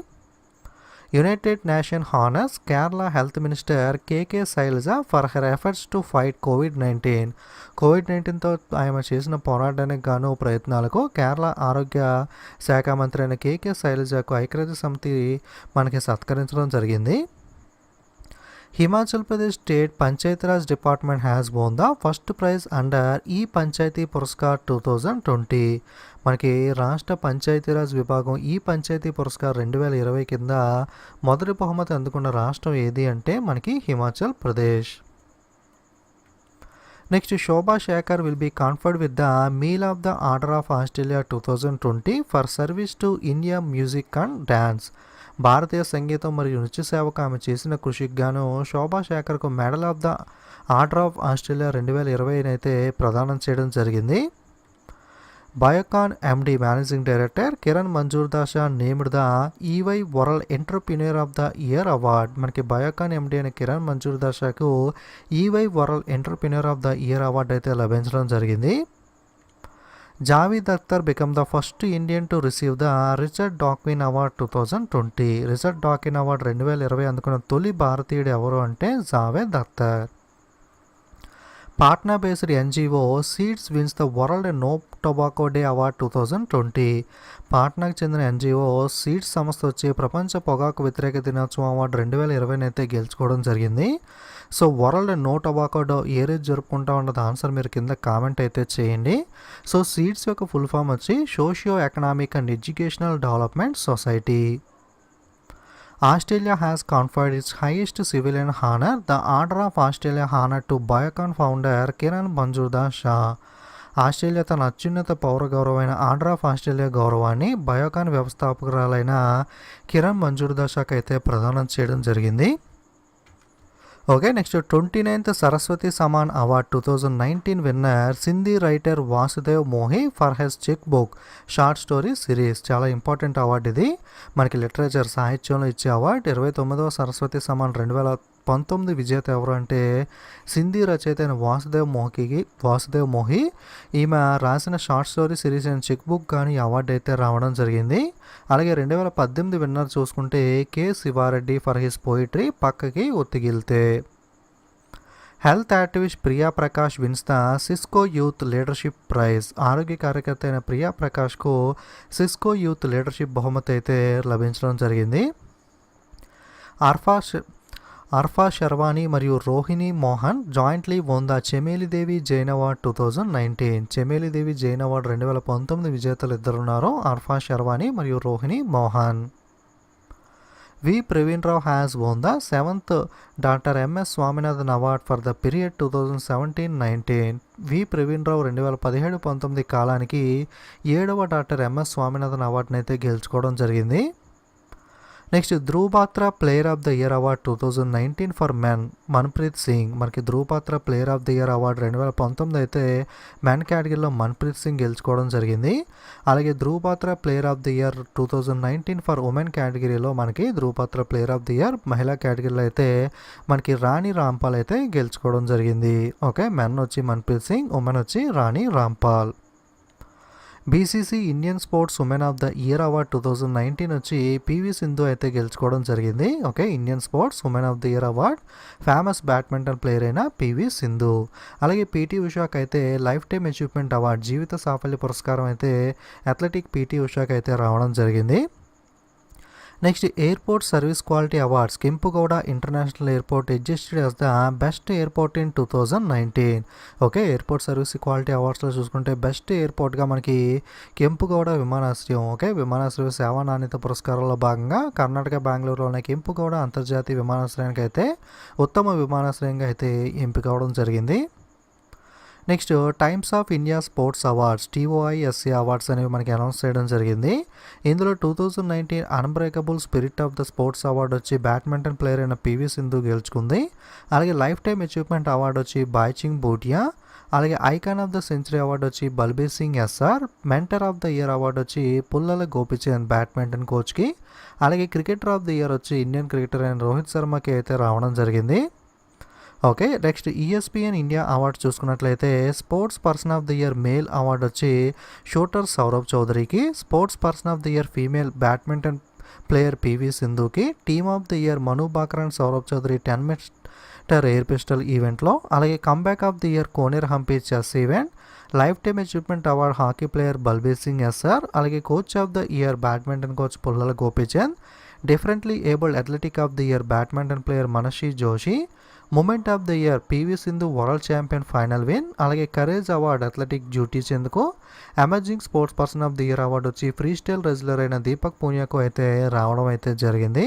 United Nation honours Kerala health minister K K Shailaja for her efforts to fight కోవిడ్-19. కోవిడ్-19తో ఆమె చేసిన పోరాటానికి గాను ప్రయత్నాలకు కేరళ ఆరోగ్య శాఖ మంత్రి అయిన కేకే శైలజకు ఐక్యరాజ్య సమితి మనకి సత్కరించడం జరిగింది. Himachal Pradesh state Panchayati Raj department has won the first praise under ఈ పంచాయతీ పురస్కార్ 2020. మనకి రాష్ట్ర పంచాయతీరాజ్ విభాగం ఈ పంచాయతీ పురస్కార్ 2020 కింద మొదటి బహుమతి అందుకున్న రాష్ట్రం ఏది అంటే మనకి Himachal Pradesh. Next Shobha Shekhar will be conferred with the meal of the order of Australia 2020 for service to India music and dance. భారతీయ సంగీతం మరియు నృత్య సేవకు ఆమె చేసిన కృషికి గాను శోభా శేఖర్కు medal of the order of Australia 2020 అయితే ప్రదానం చేయడం జరిగింది. Biocon MD managing director Kiran Mazumdar Shaw named the EY world entrepreneur of the year award. మనకి బయోకాన్ ఎండి అయిన Kiran మంజూర్దాషాకు EY world entrepreneur of the year award అయితే లభించడం జరిగింది. Javed Akhtar become the first Indian to receive the Richard Dawkins award 2020. Richard Dawkins award 2020 అందుకున్న తొలి భారతీయుడు ఎవరు అంటే Javed Akhtar. Patna based NGO SEEDS wins the world no tobacco day award 2020. పాట్నాకు చెందిన ఎన్జిఓ సీడ్స్ సంస్థ వచ్చి ప్రపంచ పొగాకు వ్యతిరేక దినోత్సవం అవార్డు 2020 అయితే గెలుచుకోవడం జరిగింది. So world no tobacco day ఏ రోజు జరుపుకుంటా ఉన్నది ఆన్సర్ మీరు కింద కామెంట్ అయితే చేయండి. సో సీడ్స్ యొక్క ఫుల్ ఫామ్ వచ్చి socio economic and educational development society. Australia has conferred its highest civilian honor, the Order of Australia honor to Biocon founder Kiran Manjurdasha. Australia తన అత్యున్నత పౌర గౌరవమైన ఆర్డర్ ఆఫ్ ఆస్ట్రేలియా గౌరవాన్ని బయోకాన్ వ్యవస్థాపకురాలైన కిరణ్ మంజూర్దాషాకు అయితే ప్రదానం చేయడం జరిగింది. Okay, next 29th Saraswati Samman award 2019 winner Sindhi writer Vasudev Mohi for his cheque book short story series. చాలా ఇంపార్టెంట్ అవార్డు ఇది. మనకి లిటరేచర్ సాహిత్యంలో ఇచ్చే అవార్డు. 29వ సరస్వతి సమాన్ 2019 విజేత ఎవరు అంటే సింధీ రచయిత అయిన వాసుదేవ్ మోహి. ఈమె రాసిన short story series and check book కానీ అవార్డు అయితే రావడం జరిగింది. అలాగే 2018 విన్నర్ చూసుకుంటే K Shiva Reddy for his poetry పక్కకి ఒత్తిగిల్తే. Health activist Priya Prakash wins the Cisco youth leadership prize. ఆరోగ్య కార్యకర్త అయిన ప్రియా ప్రకాష్కు సిస్కో యూత్ లీడర్షిప్ బహుమతి అయితే లభించడం జరిగింది. అర్ఫా శర్వాణి మరియు Rohini Mohan jointly won the Chameli Devi Jain award 2019. Chameli Devi Jain award 2019 విజేతలు ఇద్దరున్నారు, అర్ఫా శర్వాణి మరియు Rohini Mohan. V Praveen Rao has won the 7th doctor MS Swaminathan award for the period 2017-19. V Praveen Rao 2017-19 కాలానికి 7వ డాక్టర్ ఎంఎస్ స్వామినాథన్ అవార్డుని అయితే గెలుచుకోవడం జరిగింది. Next Dhruv Batra player of the year award 2019 for men Manpreet Singh. మనకి Dhruv Batra player of the year award 2019 అయితే మెన్ కేటగిరీలో మన్ప్రీత్ సింగ్ గెలుచుకోవడం జరిగింది. అలాగే Dhruv Batra player of the year 2019 for women కేటగిరీలో మనకి Dhruv Batra player of the year మహిళా కేటగిరీలో అయితే మనకి రాణి రాంపాల్ అయితే గెలుచుకోవడం జరిగింది. ఓకే, మెన్ వచ్చి మన్ప్రీత్ సింగ్, ఉమెన్ వచ్చి Rani Rampal. BBC Indian sports women of the year award 2019 వచ్చి పివి సింధు అయితే గెలుచుకోవడం జరిగింది. Okay, Indian sports women of the year award famous badminton player అయిన పివి సింధు. అలాగే పీటీ ఉషాకి అయితే లైఫ్ టైమ్ అచీవ్మెంట్ అవార్డ్ జీవిత సాఫల్య పురస్కారం అయితే అథ్లెటిక్ పీటీ ఉషాకి అయితే రావడం జరిగింది. Next airport service quality awards Kempegowda international airport adjusted as the best airport in 2019. Okay, airport service quality అవార్డ్స్లో చూసుకుంటే బెస్ట్ ఎయిర్పోర్ట్గా మనకి కెంపుగౌడ విమానాశ్రయం. ఓకే, విమానాశ్రయ సేవా నాణ్యత పురస్కారంలో భాగంగా కర్ణాటక బెంగళూరులోని కెంపుగౌడ అంతర్జాతీయ విమానాశ్రయానికి అయితే ఉత్తమ విమానాశ్రయంగా అయితే ఎంపిక అవడం జరిగింది. Next times of India sports awards TOISC awards అనేవి మనకి అనౌన్స్ చేయడం జరిగింది. ఇందులో 2019 unbreakable spirit of the sports award వచ్చి బ్యాడ్మింటన్ ప్లేయర్ అయిన PV సింధు గెలుచుకుంది. అలాగే లైఫ్ టైమ్ అచీవ్మెంట్ అవార్డు వచ్చి బాయ్చింగ్ బూటియా. అలాగే icon of the century award వచ్చి Balbir Singh SR. Mentor of the year award వచ్చి పుల్లల గోపిచంద్ బ్యాడ్మింటన్ కోచ్కి. అలాగే క్రికెటర్ ఆఫ్ ద ఇయర్ వచ్చి ఇండియన్ క్రికెటర్ అయిన రోహిత్ శర్మకి అయితే రావడం జరిగింది. Okay, next ESPN India awards చూసుకున్నట్లయితే sports person of the year male award వచ్చి షూటర్ సౌరవ్ చౌదరికి. Sports person of the year female badminton player PV సింధుకి. Team of the year Manu Bakar and Saurabh Chaudhary 10 meter air pistol ఈవెంట్లో. అలాగే comeback of the year Koneru Humpy chess event. Life time achievement award hockey player Balbir Singh SR. అలాగే coach of the year badminton coach Pullela Gopichand. Differently abled athletic of the year badminton player Manasi Joshi. Moment of the year PV Sindhu world champion final win. అలాగే courage award athletic Dutee చెందుకు. Emerging sports person of the year award వచ్చి free style wrestler అయిన దీపక్ పూనియాకు అయితే రావడం అయితే జరిగింది.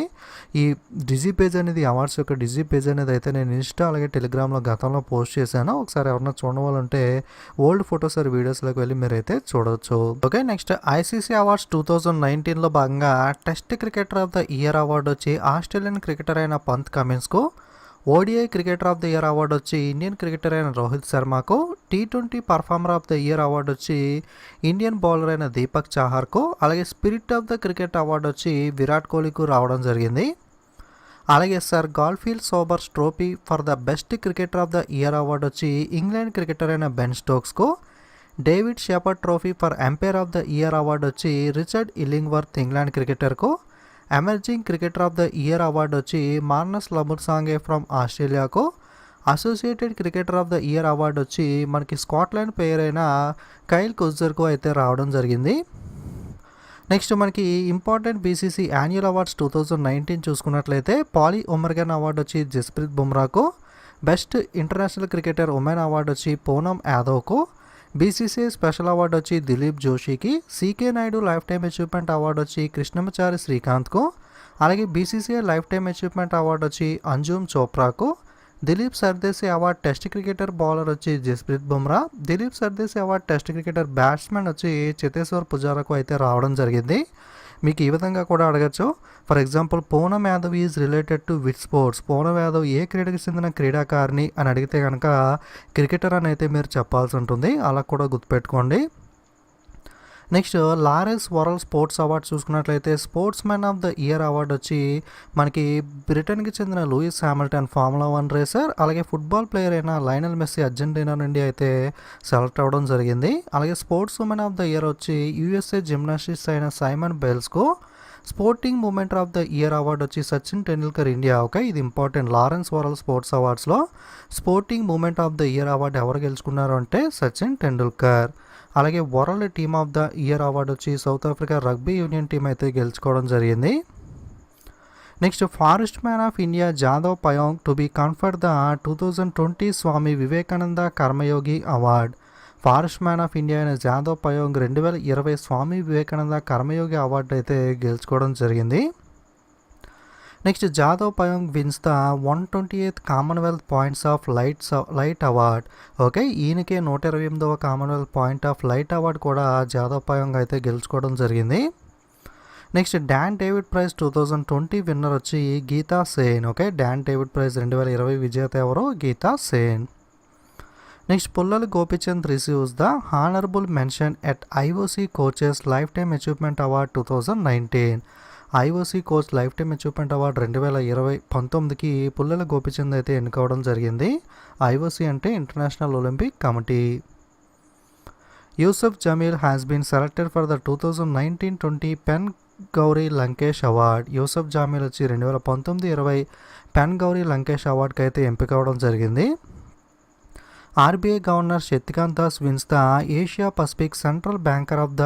ఈ Digi page అనేది అవార్డ్స్ యొక్క డిజీ పేజ్ అనేది అయితే నేను ఇన్స్టా అలాగే టెలిగ్రామ్లో గతంలో పోస్ట్ చేశాను. ఒకసారి ఎవరైనా చూడవాలంటే ఓల్డ్ ఫొటోస్ ఆర్ వీడియోస్లోకి వెళ్ళి మీరైతే చూడవచ్చు. ఓకే, నెక్స్ట్ ICC అవార్డ్స్ 2019లో భాగంగా test cricketer of the year award వచ్చి ఆస్ట్రేలియన్ క్రికెటర్ అయిన పంత్ కమిన్స్కు. ODI cricketer of the year award వచ్చి ఇండియన్ క్రికెటర్ అయిన రోహిత్ శర్మకు. T20 performer of the year award వచ్చి ఇండియన్ బౌలర్ అయిన దీపక్ చాహర్కు. అలాగే spirit of the cricket award వచ్చి విరాట్ కోహ్లీకు రావడం జరిగింది. అలాగే sir Garfield Sobers trophy for the best cricketer of the year award వచ్చి ఇంగ్లాండ్ క్రికెటర్ అయిన బెన్ స్టోక్స్కు. David Shepherd trophy for umpire of the year award వచ్చి రిచర్డ్ ఇల్లింగ్వర్త్ ఇంగ్లాండ్ క్రికెటర్కు. Emerging cricketer of the year award వచ్చి Marnus Labuschagne from ఆస్ట్రేలియాకు. Associated cricketer of the year award వచ్చి మనకి Scotland player అయిన Kyle కుజ్జర్కు అయితే రావడం జరిగింది. నెక్స్ట్ మనకి ఇంపార్టెంట్ BCC యాన్యువల్ అవార్డ్స్ 2019 చూసుకున్నట్లయితే పాలీ ఉమర్గన్ అవార్డు వచ్చి జస్ప్రీత్ బుమ్రాకు. Best international cricketer women award వచ్చి పూనమ్ యాదవ్కు. BCCI స్పెషల్ అవార్డు వచ్చి దిలీప్ జోషికి. CK Naidu life time achievement award వచ్చి కృష్ణమచారి శ్రీకాంత్కు. అలాగే BCCI life time achievement award వచ్చి అంజుమ్ చోప్రాకు. Dilip Sardesai award test cricketer bowler వచ్చి Jasprit Bumrah. Dilip Sardesai award test cricketer batsmen వచ్చి చేతేశ్వర్ పుజారాకు అయితే రావడం జరిగింది. మీకు ఈ విధంగా కూడా అడగచ్చు. For example Poonam Yadav is related to which sports. Poonam Yadav ఏ క్రీడకి చెందిన క్రీడాకారిణి అని అడిగితే కనుక క్రికెటర్ అని అయితే మీరు చెప్పాల్సి ఉంటుంది. అలా కూడా గుర్తుపెట్టుకోండి. Next Laureus world sports awards చూసుకున్నట్లయితే sports man of the year award వచ్చి మనకి బ్రిటన్కి చెందిన లూయిస్ హామిల్టన్ ఫార్ములా 1 రేసర్. అలాగే ఫుట్బాల్ ప్లేయర్ అయిన లయనల్ మెస్సీ అర్జెంటీనా నుండి అయితే సెలెక్ట్ అవ్వడం జరిగింది. అలాగే sports women of the year వచ్చి USA జిమ్నాస్టిక్స్ అయిన సైమన్ బెల్స్కు. Sporting moment of the year award వచ్చి సచిన్ టెండూల్కర్ ఇండియా. ఓకే, ఇది ఇంపార్టెంట్. లారెన్స్ వరల్డ్ స్పోర్ట్స్ అవార్డ్స్లో sporting moment of the year award ఎవరు గెలుచుకున్నారు అంటే సచిన్ టెండూల్కర్. అలాగే world team of the year award వచ్చి South Africa rugby union team అయితే గెలుచుకోవడం జరిగింది. Next forest man of India Jadav Payeng to be conferred the 2020 Swami Vivekananda Karmayogi award. Forest man of India అయిన Jadav Payeng 2020 Swami Vivekananda Karmayogi award అయితే గెలుచుకోవడం జరిగింది. Next Jadav Payeng wins the 128th Commonwealth points of light award. Okay, ఈయనకే 128వ Commonwealth point of light award కూడా జాదవ్ పయోంగ్ అయితే గెలుచుకోవడం జరిగింది. Next Dan David prize 2020 winner వచ్చి Geeta Sen. Okay, Dan David prize 2020 విజేత ఎవరు? Geeta Sen. Next Pullela Gopichand receives the honourable mention at IOC coaches life time achievement award 2019. IOC coach life time achievement award 2019కి పుల్లల గోపిచంద్ అయితే ఎన్నుకోవడం జరిగింది. IOC అంటే International Olympic Committee. Yusuf Jameel has been selected for the 2019-20 PEN Gauri Lankesh award. Yusuf Jameel వచ్చి 2019-20 PEN Gauri Lankesh అవార్డుకి అయితే ఎంపిక అవ్వడం జరిగింది. RBI governor Shaktikanta Das wins the Asia Pacific central banker of the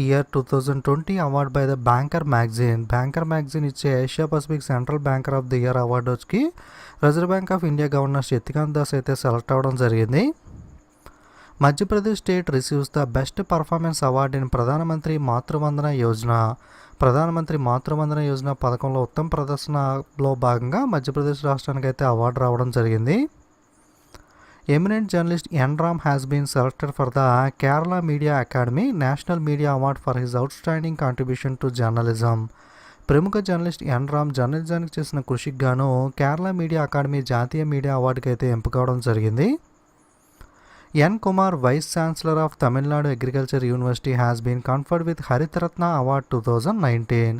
year 2020 award by the banker magazine. Banker magazine ఇచ్చే Asia Pacific central banker of the year award వచ్చి Reserve Bank of India governor Shaktikanta Das అయితే select అవ్వడం జరిగింది. Madhya Pradesh state receives the best performance award in Pradhan Mantri Matru Vandana Yojana. ప్రధానమంత్రి మాతృవందన యోజన పథకంలో ఉత్తమ ప్రదర్శనలో భాగంగా మధ్యప్రదేశ్ రాష్ట్రానికి అయితే అవార్డు రావడం జరిగింది. Eminent journalist N Ram has been selected for the Kerala media academy national media award for his outstanding contribution to journalism. ప్రముఖ జర్నలిస్ట్ ఎన్ రామ్ జర్నలిజానికి చేసిన కృషికి గాను కేరళ మీడియా అకాడమీ జాతీయ మీడియా అవార్డుకి అయితే ఎంపికవడం జరిగింది. N Kumar, vice chancellor of Tamil Nadu agriculture university has been conferred with Haritha Ratna award 2019.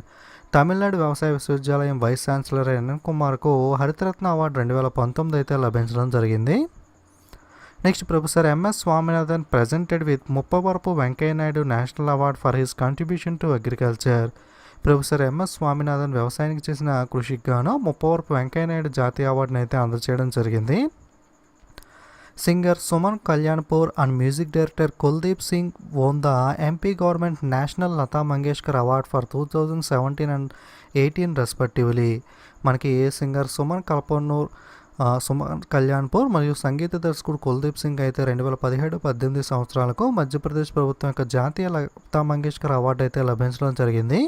Tamil Nadu వ్యవసాయ విశ్వవిద్యాలయం వైస్ ఛాన్సలర్ ఎన్ కుమార్కు హరితరత్న అవార్డు 2019 అయితే లభించడం జరిగింది. Next professor MS Swaminathan presented with Muppavarapu Venkaiah Naidu national award for his contribution to agriculture. Professor MS Swaminathan వ్యవసాయానికి చేసిన కృషికి గాను ముప్పవరపు వెంకయ్యనాయుడు జాతీయ అవార్డును అయితే అందజేయడం జరిగింది. Singer Suman Kalyanpur and music director Kuldeep Singh won the MP government National Lata Mangeshkar Award for 2017 and 18 respectively. మనకి సింగర్ సుమన్ కళ్యాణ్పూర్ మరియు సంగీత దర్శకుడు కుల్దీప్ సింగ్ అయితే 2017-18 సంవత్సరాలకు మధ్యప్రదేశ్ ప్రభుత్వం యొక్క జాతీయ లతా మంగేష్కర్ అవార్డు అయితే లభించడం జరిగింది.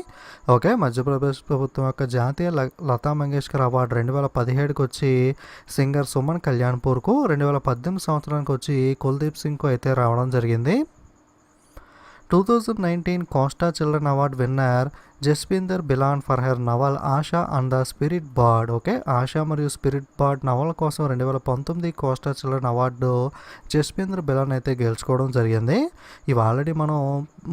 ఓకే, మధ్యప్రదేశ్ ప్రభుత్వం యొక్క జాతీయ లతా మంగేష్కర్ అవార్డు 2017కి వచ్చి సింగర్ సుమన్ కళ్యాణ్పూర్కు, 2018 సంవత్సరానికి వచ్చి కుల్దీప్ సింగ్కు అయితే రావడం జరిగింది. 2019 Costa children award winner Jasvinder Bilan for her novel Asha and the spirit bird. Okay, Asha మరియు స్పిరిట్ బర్డ్ నవల కోసం 2019 Costa children award Jasvinder Bilan అయితే గెలుచుకోవడం జరిగింది. ఇవి ఆల్రెడీ మనం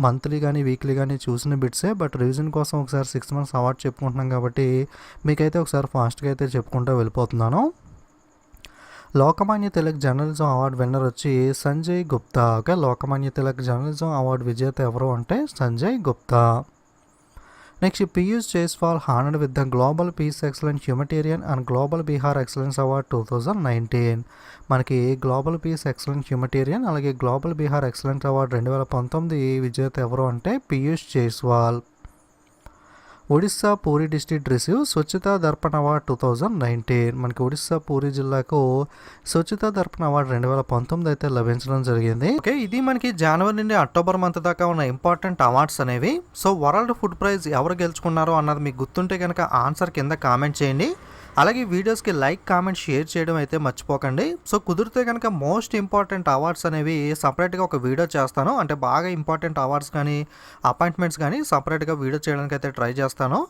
మంత్లీ కానీ వీక్లీ కానీ చూసిన బిట్సే, బట్ రివిజన్ కోసం ఒకసారి 6 months అవార్డు చెప్పుకుంటున్నాం కాబట్టి మీకైతే ఒకసారి ఫాస్ట్గా అయితే చెప్పుకుంటూ వెళ్ళిపోతున్నాను. Lokmanya Tilak journalism award winner వచ్చి Sanjay Gupta. Okay, Lokmanya Tilak journalism award విజేత ఎవరు అంటే Sanjay Gupta. Next Piyush Jaiswal honoured with the global peace excellence humanitarian and global Bihar excellence award 2019. మనకి గ్లోబల్ పీస్ ఎక్సలెన్స్ హ్యూమటేరియన్ అలాగే గ్లోబల్ బీహార్ ఎక్సలెన్స్ అవార్డు 2019 విజేత ఎవరు అంటే పీయూష్ జైస్వాల్. ఒడిస్సా పూరి డిస్ట్రిక్ట్ రిసీవ్ స్వచ్ఛతా దర్పణ్ అవార్డ్ 2019. మనకి ఒడిస్సా పూరి జిల్లాకు స్వచ్ఛతా దర్పణ్ అవార్డు 2019 అయితే లభించడం జరిగింది. ఓకే, ఇది మనకి జనవరి నుండి అక్టోబర్ మంత్ దాకా ఉన్న ఇంపార్టెంట్ అవార్డ్స్ అనేవి. సో వరల్డ్ ఫుడ్ ప్రైజ్ ఎవరు గెలుచుకున్నారో అన్నది మీకు గుర్తుంటే కనుక ఆన్సర్ కింద కామెంట్ చేయండి. అలాగే వీడియోస్కి లైక్, కామెంట్, షేర్ చేయడం అయితే మర్చిపోకండి. సో కుదిరితే కనుక మోస్ట్ ఇంపార్టెంట్ అవార్డ్స్ అనేవి సపరేట్గా ఒక వీడియో చేస్తాను. అంటే బాగా ఇంపార్టెంట్ అవార్డ్స్ కానీ అపాయింట్మెంట్స్ కానీ సపరేట్గా వీడియో చేయడానికి అయితే ట్రై చేస్తాను.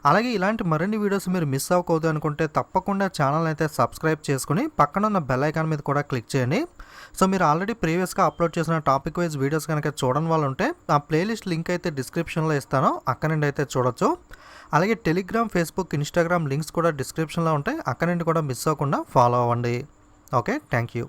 అలాగే ఇలాంటి మరిన్ని వీడియోస్ మీరు మిస్ అవ్వకూడదు అనుకుంటే తప్పకుండా ఛానల్ అయితే సబ్స్క్రైబ్ చేసుకుని పక్కన ఉన్న బెల్ ఐకాన్ మీద కూడా క్లిక్ చేయండి. సో మీరు ఆల్రెడీ ప్రీవియస్గా అప్లోడ్ చేసిన టాపిక్ వైజ్ వీడియోస్ కనుక చూడని వాళ్ళు ఉంటే ఆ ప్లేలిస్ట్ లింక్ అయితే డిస్క్రిప్షన్లో ఇస్తాను, అక్కడ నుండి అయితే చూడొచ్చు. అలాగే టెలిగ్రామ్, ఫేస్బుక్, ఇన్స్టాగ్రామ్ లింక్స్ కూడా డిస్క్రిప్షన్లో ఉంటాయి, అక్కడ నుండి కూడా మిస్ అవ్వకుండా ఫాలో అవ్వండి. Okay, thank you.